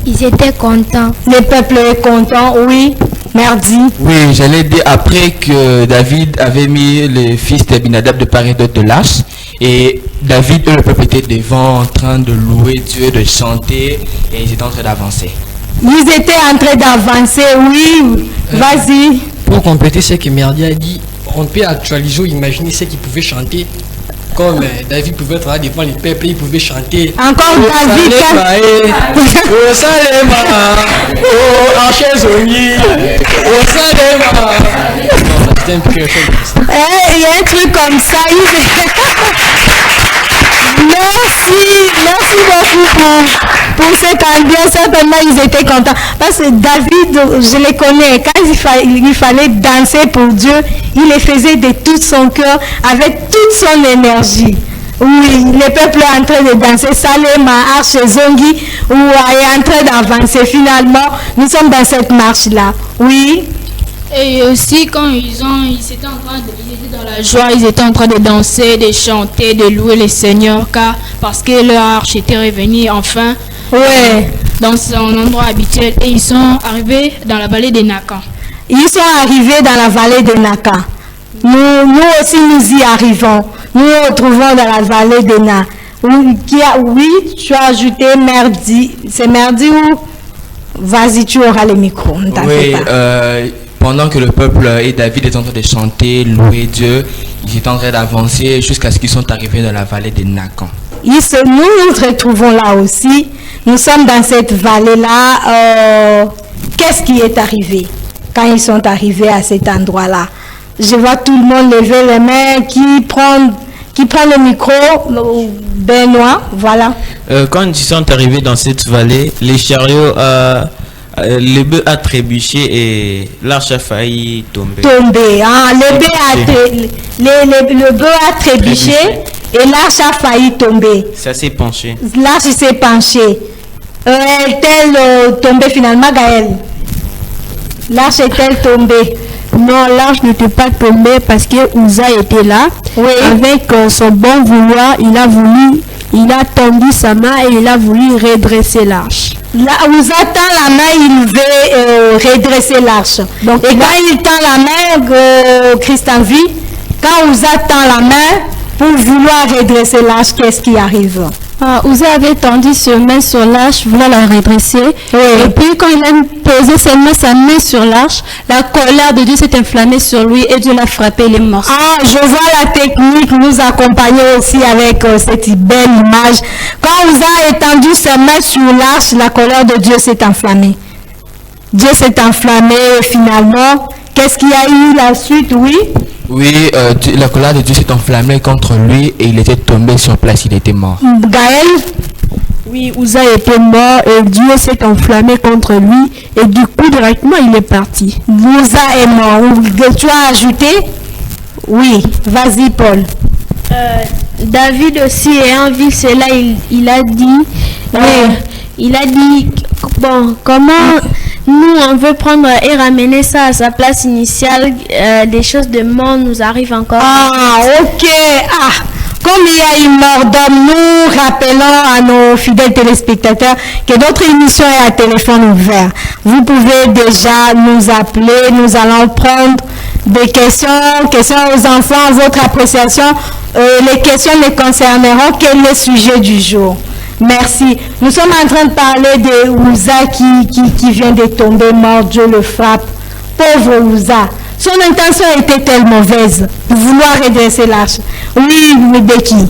Ils étaient contents. Le peuple est content, oui. Merdi. Oui, j'allais dire après que David avait mis le fils d'Abinadab de part et d'autre de l'arche. Et David et le peuple étaient devant en train de louer Dieu, de chanter et ils étaient en train d'avancer. Ils étaient en train d'avancer, oui. Vas-y. Pour compléter ce que Merdi a dit, on peut actualiser ou imaginer ce qu'ils pouvaient chanter. Comme David pouvait être devant les peuples, il pouvait chanter. Encore David. Au Salema, au Archezoni, au Salema. Il y a un truc comme ça. Merci beaucoup pour cette ambiance. Certainement, ils étaient contents. Parce que David, je le connais, quand il fallait danser pour Dieu, il le faisait de tout son cœur, avec toute son énergie. Oui, le peuple est en train de danser. Salema, Archezongi, est en train d'avancer. Finalement, nous sommes dans cette marche-là. Oui. Et aussi, quand ils étaient dans la joie, ils étaient en train de danser, de chanter, de louer le Seigneur, parce que leur arche était revenue enfin. Ouais. dans son endroit habituel et ils sont arrivés dans la vallée de Naka. Ils sont arrivés dans la vallée de Naka. Nous aussi, nous y arrivons. Nous nous retrouvons dans la vallée de Naka. Oui, tu as ajouté merdi. C'est merdi ou... Vas-y, tu auras le micro. Oui, pendant que le peuple et David est en train de chanter, louer Dieu, ils étaient en train d'avancer jusqu'à ce qu'ils sont arrivés dans la vallée de Nakan. Nous nous retrouvons là aussi. Nous sommes dans cette vallée-là. Qu'est-ce qui est arrivé quand ils sont arrivés à cet endroit-là? Je vois tout le monde lever les mains. Qui prend le micro? Benoît, voilà. Quand ils sont arrivés dans cette vallée, les chariots, le bœuf a trébuché et l'arche a failli tomber. Le bœuf a trébuché et l'arche a failli tomber. Ça s'est penché. L'arche s'est penchée. Est-elle tombée finalement, Gaël? L'arche est-elle tombée? Non, l'arche n'était pas tombée parce que Uza était là. Oui. Avec son bon vouloir, il a tendu sa main et il a voulu redresser l'arche. Uza tend la main, il veut redresser l'arche. Et quand il tend la main, Christian vit, quand Uza tend la main pour vouloir redresser l'arche, qu'est-ce qui arrive? Uza avait tendu sa main sur l'arche, vouloir la redresser. Oui. Et puis quand il a posé sa main sur l'arche, la colère de Dieu s'est enflammée sur lui et Dieu l'a frappé, il est mort. Je vois la technique nous accompagner aussi avec cette belle image. Quand Uza a étendu sa main sur l'arche, la colère de Dieu s'est enflammée. Dieu s'est enflammé et finalement, qu'est-ce qu'il y a eu la suite? Oui. Oui, la colère de Dieu s'est enflammée contre lui et il était tombé sur place, il était mort. Gaël? Oui, Uza était mort et Dieu s'est enflammé contre lui et du coup directement il est parti. Uza est mort. Tu as ajouté? Oui, vas-y Paul. David aussi ayant vu cela, il a dit, bon, comment nous on veut prendre et ramener ça à sa place initiale, des choses de mort nous arrivent encore. Ok. Comme il y a une mort d'homme, nous rappelons à nos fidèles téléspectateurs que notre émission est à téléphone ouvert. Vous pouvez déjà nous appeler, nous allons prendre des questions aux enfants, votre appréciation. Les questions les concerneront. Quel est le sujet du jour? Merci. Nous sommes en train de parler de Uza qui vient de tomber mort. Dieu le frappe. Pauvre Uza. Son intention était-elle mauvaise? Vouloir redresser l'arche. Oui, Becky.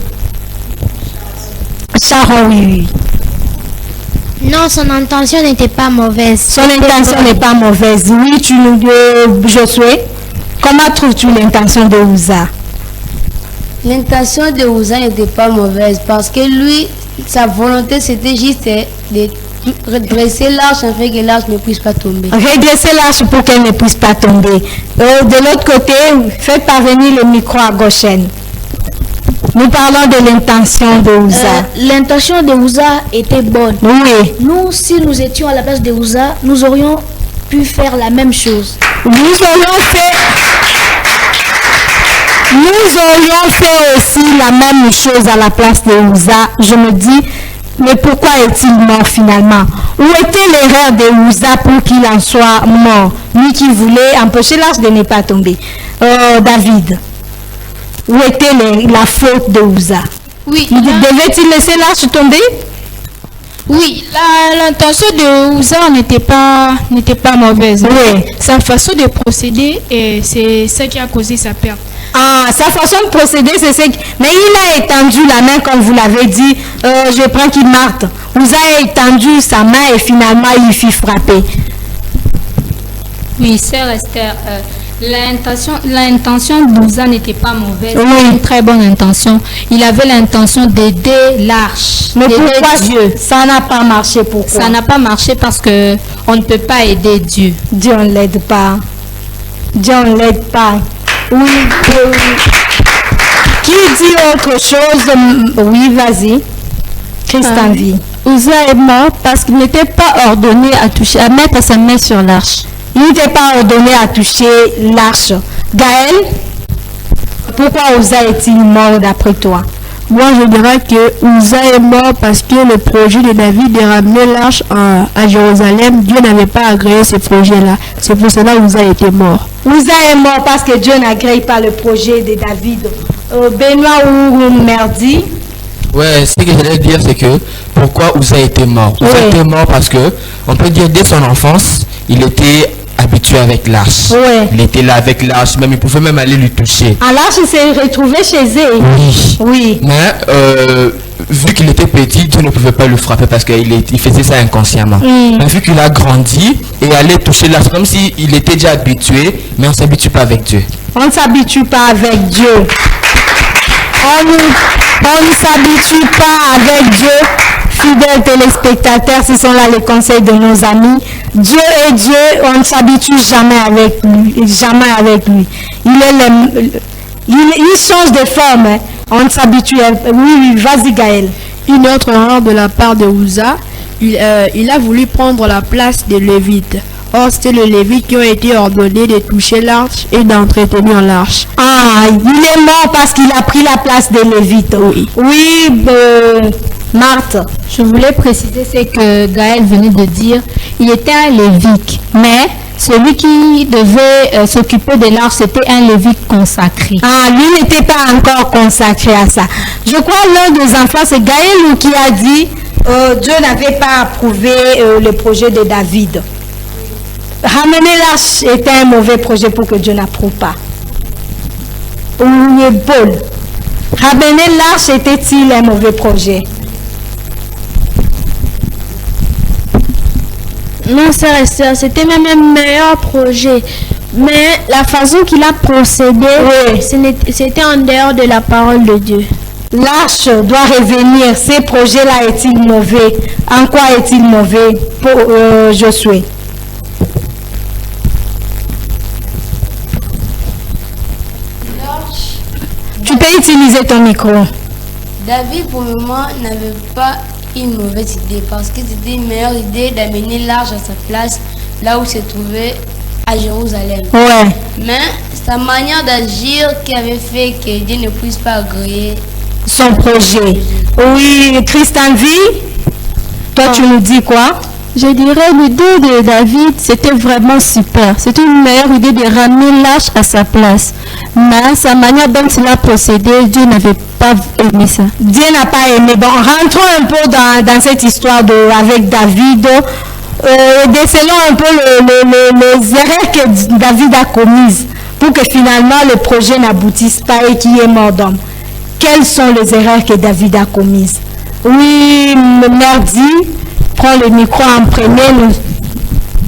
Sharon, oui. Non, son intention n'était pas mauvaise. Son intention n'est pas mauvaise. Oui, Josué. Comment trouves-tu l'intention de Uza? L'intention de Uza n'était pas mauvaise parce que lui, sa volonté c'était juste de redresser l'arche afin que l'arche ne puisse pas tomber. Redresser l'arche pour qu'elle ne puisse pas tomber. De l'autre côté, faites parvenir le micro à Goshen. Nous parlons de l'intention de Uza. L'intention de Uza était bonne. Oui. Nous, si nous étions à la place de Uza, nous aurions pu faire la même chose. Nous aurions fait aussi la même chose à la place de Uza. Je me dis, mais pourquoi est-il mort finalement? Où était l'erreur de Uza pour qu'il en soit mort? Lui qui voulait empêcher l'arche de ne pas tomber. David, où était la faute de Uza? Oui. Devait-il laisser l'arche tomber? Oui, l'intention de Uza n'était pas mauvaise. Oui. Sa façon de procéder, c'est ça qui a causé sa perte. Sa façon de procéder, c'est ce qui... Mais il a étendu la main, comme vous l'avez dit. Je prends qu'il Marthe. Uza a étendu sa main et finalement, il fit frapper. Oui, sœur Esther, l'intention d'Uza n'était pas mauvaise. Oui. Une très bonne intention. Il avait l'intention d'aider l'arche. Mais pourquoi Dieu? Ça n'a pas marché. Pourquoi? Ça n'a pas marché parce que on ne peut pas aider Dieu. Dieu ne l'aide pas. Dieu ne l'aide pas. Oui. Qui dit autre chose? Oui, vas-y. Christian vit. Uza est mort parce qu'il n'était pas ordonné à mettre sa main sur l'arche. Il n'était pas ordonné à toucher l'arche. Gaël, pourquoi Uza est-il mort d'après toi? Moi, je dirais que Uza est mort parce que le projet de David de ramener l'arche à Jérusalem, Dieu n'avait pas agréé ce projet-là. C'est pour cela que Uza était mort. Uza est mort parce que Dieu n'agrée pas le projet de David. Benoît ou Merdi? Ouais, ce que je voulais dire, c'est que pourquoi Uza était mort. Uza était mort parce que, on peut dire, dès son enfance, il était habitué avec l'arche. Ouais. Il était là avec l'arche, même il pouvait même aller lui toucher. À l'arche, il s'est retrouvé chez eux. Oui. Oui. Mais vu qu'il était petit, Dieu ne pouvait pas le frapper parce qu'il faisait ça inconsciemment. Mais vu qu'il a grandi et allait toucher l'arche, comme s'il était déjà habitué, mais on ne s'habitue pas avec Dieu. On ne s'habitue pas avec Dieu. On ne s'habitue pas avec Dieu. Fidèles téléspectateurs, ce sont là les conseils de nos amis. Dieu est Dieu, on ne s'habitue jamais avec lui. Jamais avec lui. Il change de forme. Hein. On ne s'habitue. Oui, vas-y Gaël. Une autre erreur de la part de Uza, il a voulu prendre la place des Lévites. Or, c'était les Lévites qui ont été ordonnés de toucher l'arche et d'entretenir l'arche. Ah, il est mort parce qu'il a pris la place des Lévites. Oui. Oui, Marthe. Je voulais préciser ce que Gaël venait de dire. Il était un Lévite, mais celui qui devait s'occuper de l'arche, c'était un Lévite consacré. Ah, lui n'était pas encore consacré à ça. Je crois l'un des enfants, c'est Gaël qui a dit Dieu n'avait pas approuvé le projet de David. Ramener l'arche était un mauvais projet pour que Dieu n'approuve pas. Oui, Paul. Ramener l'arche était-il un mauvais projet? Non, sœur Esther, c'était même un meilleur projet. Mais la façon qu'il a procédé, c'était en dehors de la parole de Dieu. L'arche doit revenir. Ces projets-là est-il mauvais? En quoi est-il mauvais pour Josué? Tu peux utiliser ton micro. David, pour le moment, n'avait pas une mauvaise idée parce que c'était une meilleure idée d'amener l'arche à sa place là où se trouvait à Jérusalem. Ouais. Mais sa manière d'agir qui avait fait que Dieu ne puisse pas agréer son projet. Oui, Christian V, toi tu nous dis quoi? Je dirais l'idée de David, c'était vraiment super. C'était une meilleure idée de ramener l'arche à sa place. Mais sa manière dont il a procédé, Dieu n'avait pas aimé ça. Dieu n'a pas aimé. Bon, rentrons un peu dans cette histoire avec David. Décelons un peu les erreurs que David a commises pour que finalement le projet n'aboutisse pas et qu'il y ait mort d'homme. Quelles sont les erreurs que David a commises? Oui, Merdi, prends le micro en premier.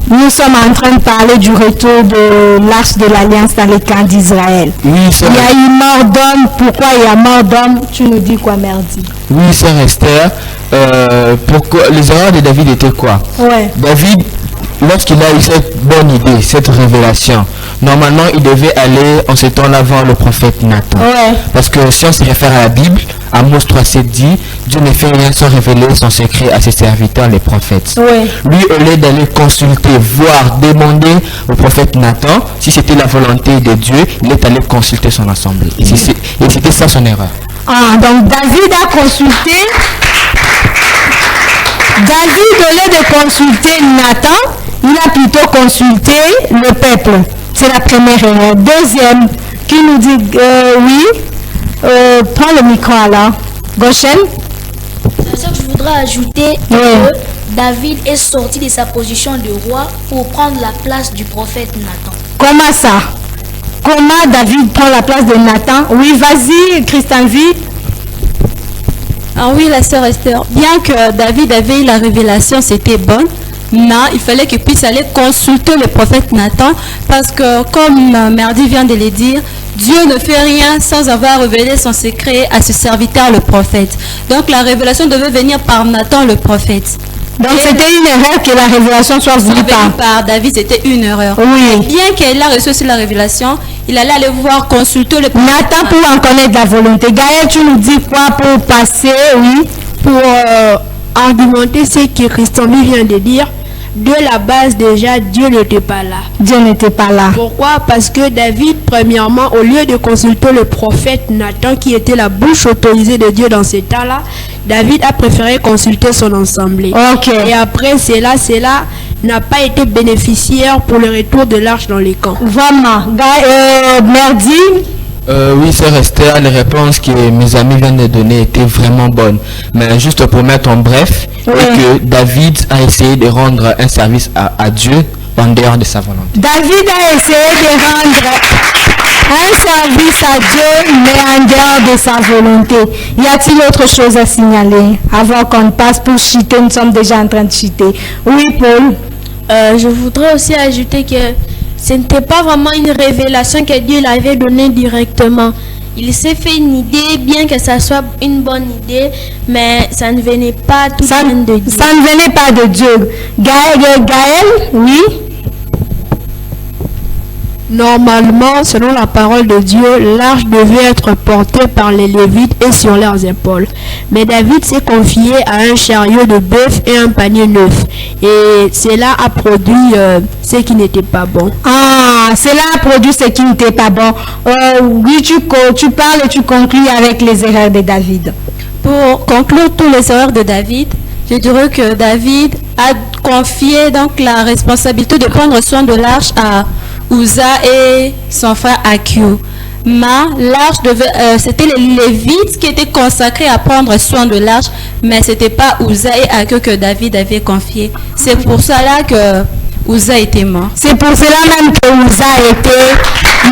Nous sommes en train de parler du retour de l'arche de l'Alliance dans les camps d'Israël. Oui, il y a eu mort d'homme. Pourquoi il y a mort d'homme? Tu nous dis quoi, Merdi? Oui, sœur Esther. Pourquoi les erreurs de David étaient quoi? David, lorsqu'il a eu cette bonne idée, cette révélation, normalement il devait aller en ce temps-là voir le prophète Nathan. Parce que si on se réfère à la Bible, Amos 3,7 dit, Dieu ne fait rien sans révéler son secret à ses serviteurs, les prophètes. Lui, au lieu d'aller consulter, voir, demander au prophète Nathan si c'était la volonté de Dieu, il est allé consulter son assemblée. Et c'était ça son erreur. Ah, donc David a consulté. David, au lieu de consulter Nathan, il a plutôt consulté le peuple. C'est la première erreur. Deuxième, qui nous dit prends le micro alors. Goshen. Je voudrais ajouter que David est sorti de sa position de roi pour prendre la place du prophète Nathan. Comment ça? Comment David prend la place de Nathan? Oui, vas-y, Christian V. Ah oui, la sœur Esther, bien que David avait eu la révélation, c'était bon, mais il fallait qu'il puisse aller consulter le prophète Nathan, parce que, comme Merdi vient de le dire, Dieu ne fait rien sans avoir révélé son secret à ce serviteur, le prophète. Donc la révélation devait venir par Nathan, le prophète. Donc c'était une erreur que la révélation soit venue par David, c'était une erreur. Oui. Et bien qu'il a reçu aussi la révélation, il allait aller voir, consulter le prophète Nathan pour en connaître la volonté. Gaël, tu nous dis quoi pour passer, pour argumenter ce que Christian vient de dire. de la base déjà, Dieu n'était pas là. Dieu n'était pas là. Pourquoi? Parce que David, premièrement, au lieu de consulter le prophète Nathan, qui était la bouche autorisée de Dieu dans ces temps-là, David a préféré consulter son assemblée. Okay. Et après, cela n'a pas été bénéficiaire pour le retour de l'arche dans les camps. Vraiment. Merdi. Oui, c'est resté à les réponses que mes amis viennent de donner étaient vraiment bonnes. Mais juste pour mettre en bref, et que David a essayé de rendre un service à Dieu en dehors de sa volonté. David a essayé de rendre un service à Dieu, mais en dehors de sa volonté. Y a-t-il autre chose à signaler avant qu'on passe pour cheater? Nous sommes déjà en train de cheater. Oui, Paul. Je voudrais aussi ajouter que ce n'était pas vraiment une révélation que Dieu l'avait donnée directement. Il s'est fait une idée, bien que ça soit une bonne idée, mais ça ne venait pas tout de Dieu. Ça ne venait pas de Dieu. Gaël, oui. Normalement, selon la parole de Dieu, l'arche devait être portée par les Lévites et sur leurs épaules. Mais David s'est confié à un chariot de bœuf et un panier neuf. Et cela a produit ce qui n'était pas bon. Ah, cela a produit ce qui n'était pas bon. Oui, tu parles et tu conclus avec les erreurs de David. Pour conclure tous les erreurs de David, je dirais que David a confié donc la responsabilité de prendre soin de l'arche à Uza et son frère Akiu. L'arche c'était les Lévites qui étaient consacrés à prendre soin de l'arche, mais c'était pas Uza et Akiu que David avait confié. C'est pour cela que Uza était mort. C'est pour cela même que Uza était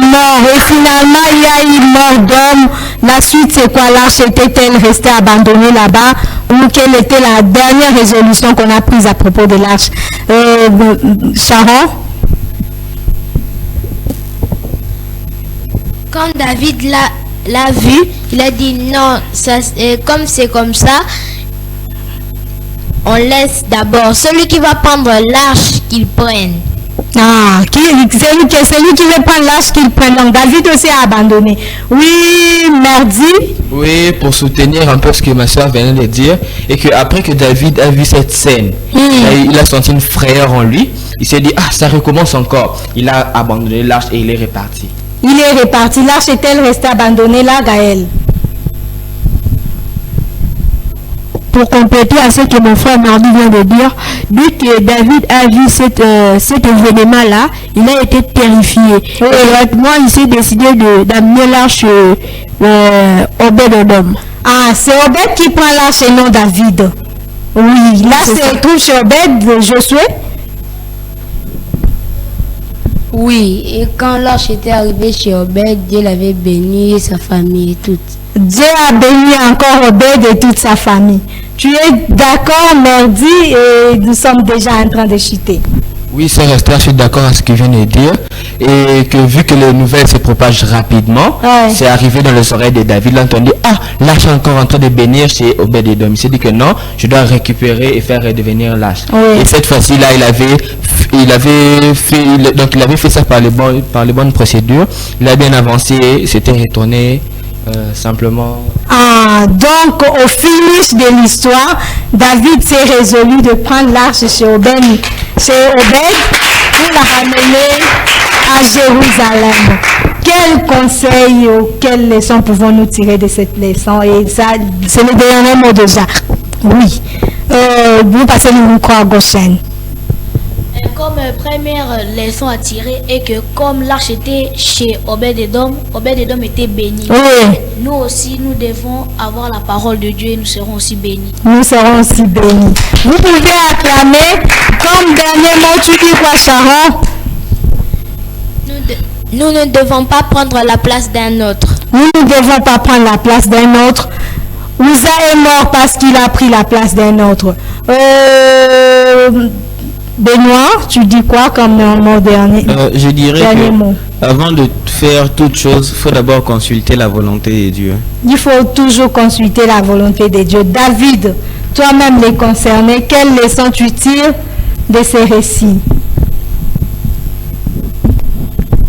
mort. Et finalement, il y a eu mort d'homme. La suite, c'est quoi? L'arche était-elle restée abandonnée là-bas? Ou quelle était la dernière résolution qu'on a prise à propos de l'arche? Sharon? Quand David l'a vu, il a dit non, comme c'est comme ça, on laisse d'abord celui qui va prendre l'arche qu'il prenne. Ah, c'est lui qui veut prendre l'arche qu'il prenne. Donc David aussi a abandonné. Oui, Merdi. Oui, pour soutenir un peu ce que ma soeur venait de dire, et que après que David a vu cette scène, il a senti une frayeur en lui. Il s'est dit, ah, ça recommence encore. Il a abandonné l'arche et il est reparti. Il est reparti. L'arche est-elle restée abandonnée là, Gaël? Pour compléter à ce que mon frère Mardi vient de dire, dès que David a vu cet événement-là, il a été terrifié. Et directement, il s'est décidé d'amener l'arche Obed-Edom. Ah, c'est Obed qui prend l'arche et non David. Oui, là se trouve chez Obed, Josué. Oui, et quand l'arche était arrivée chez Obed, Dieu l'avait béni, sa famille et tout. Dieu a béni encore Obed et toute sa famille. Tu es d'accord, Merdi, et nous sommes déjà en train de chuter. Oui, c'est resté, je suis d'accord avec ce qu'il vient de dire. Et que vu que les nouvelles se propagent rapidement, c'est arrivé dans les oreilles de David. Il a entendu, ah, l'arche est encore en train de bénir chez Obed-Edom. Il s'est dit que non, je dois récupérer et faire redevenir l'arche. Et cette fois-ci-là, il avait fait ça par les bonnes procédures. Il a bien avancé, s'était retourné. Simplement. Ah, donc au finish de l'histoire, David s'est résolu de prendre l'arche chez Obed pour la ramener à Jérusalem. Quel conseil ou quelle leçon pouvons-nous tirer de cette leçon? Et ça, c'est le dernier mot déjà. Oui. Vous passez le micro à Goshen. Comme première leçon à tirer est que comme l'arche était chez Obed-Edom, Obed-Edom était béni. Oui. Nous aussi, nous devons avoir la parole de Dieu et nous serons aussi bénis. Nous serons aussi bénis. Vous pouvez acclamer comme dernier mot, tu dis quoi, Sharon? Nous ne devons pas prendre la place d'un autre. Nous ne devons pas prendre la place d'un autre. Uza est mort parce qu'il a pris la place d'un autre. Benoît, tu dis quoi comme mot dernier? Je dirais que avant de faire toute chose, il faut d'abord consulter la volonté de Dieu. Il faut toujours consulter la volonté de Dieu. David, toi-même les concerné, quelle leçon tu tires de ces récits?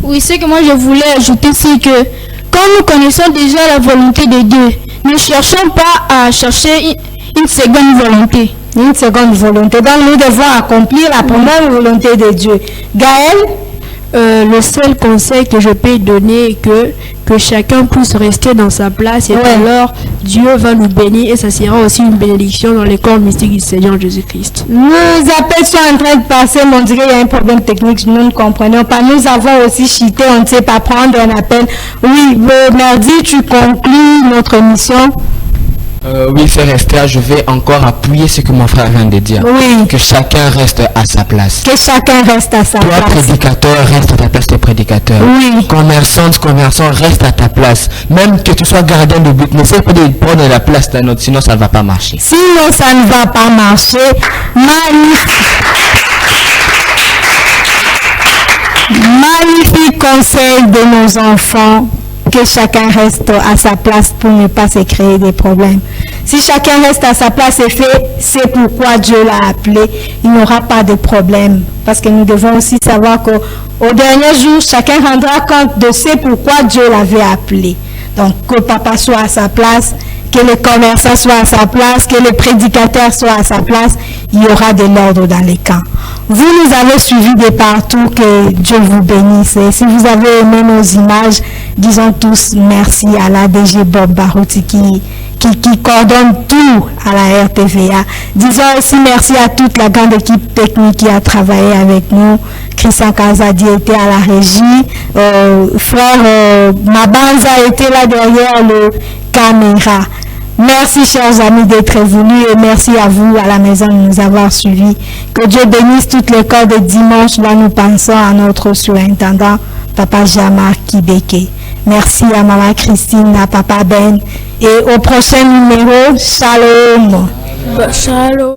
Oui, ce que moi je voulais ajouter, c'est que quand nous connaissons déjà la volonté de Dieu, ne cherchons pas à chercher une seconde volonté. Une seconde volonté. Donc nous devons accomplir la première volonté de Dieu. Gaël? Le seul conseil que je peux donner est que chacun puisse rester dans sa place et alors Dieu va nous bénir et ça sera aussi une bénédiction dans les corps mystiques du Seigneur Jésus-Christ. Les appels sont en train de passer, mais on dirait qu'il y a un problème technique, nous ne comprenons pas. Nous avons aussi chuté, on ne sait pas prendre un appel. Oui, mardi, tu conclus notre mission. Oui, frère Esther, je vais encore appuyer ce que mon frère vient de dire. Oui. Que chacun reste à sa place. Que chacun reste à sa place. Toi, prédicateur, reste à ta place de prédicateur. Oui. Commerçant, reste à ta place. Même que tu sois gardien de but, n'essaie pas de prendre la place d'un autre, sinon ça ne va pas marcher. Sinon ça ne va pas marcher. Magnifique conseil de nos enfants. Que chacun reste à sa place pour ne pas se créer des problèmes. Si chacun reste à sa place et fait, c'est pourquoi Dieu l'a appelé, il n'y aura pas de problème. Parce que nous devons aussi savoir qu'au dernier jour, chacun rendra compte de ce pourquoi Dieu l'avait appelé. Donc, que papa soit à sa place, que le commerçant soit à sa place, que le prédicateur soit à sa place, il y aura de l'ordre dans les camps. Vous nous avez suivis de partout, que Dieu vous bénisse. Et si vous avez aimé nos images, disons tous merci à l'ADG Bob Barouti qui coordonne tout à la RTVA. Disons aussi merci à toute la grande équipe technique qui a travaillé avec nous. Christian Kazadi était à la régie. Frère Mabanza était là derrière le caméra. Merci chers amis d'être venus et merci à vous à la maison de nous avoir suivis. Que Dieu bénisse toutes les corps de dimanche. Là nous pensons à notre surintendant, Papa Jamar Kibeke. Merci à Maman Christine, à Papa Ben. Et au prochain numéro, shalom. Shalom.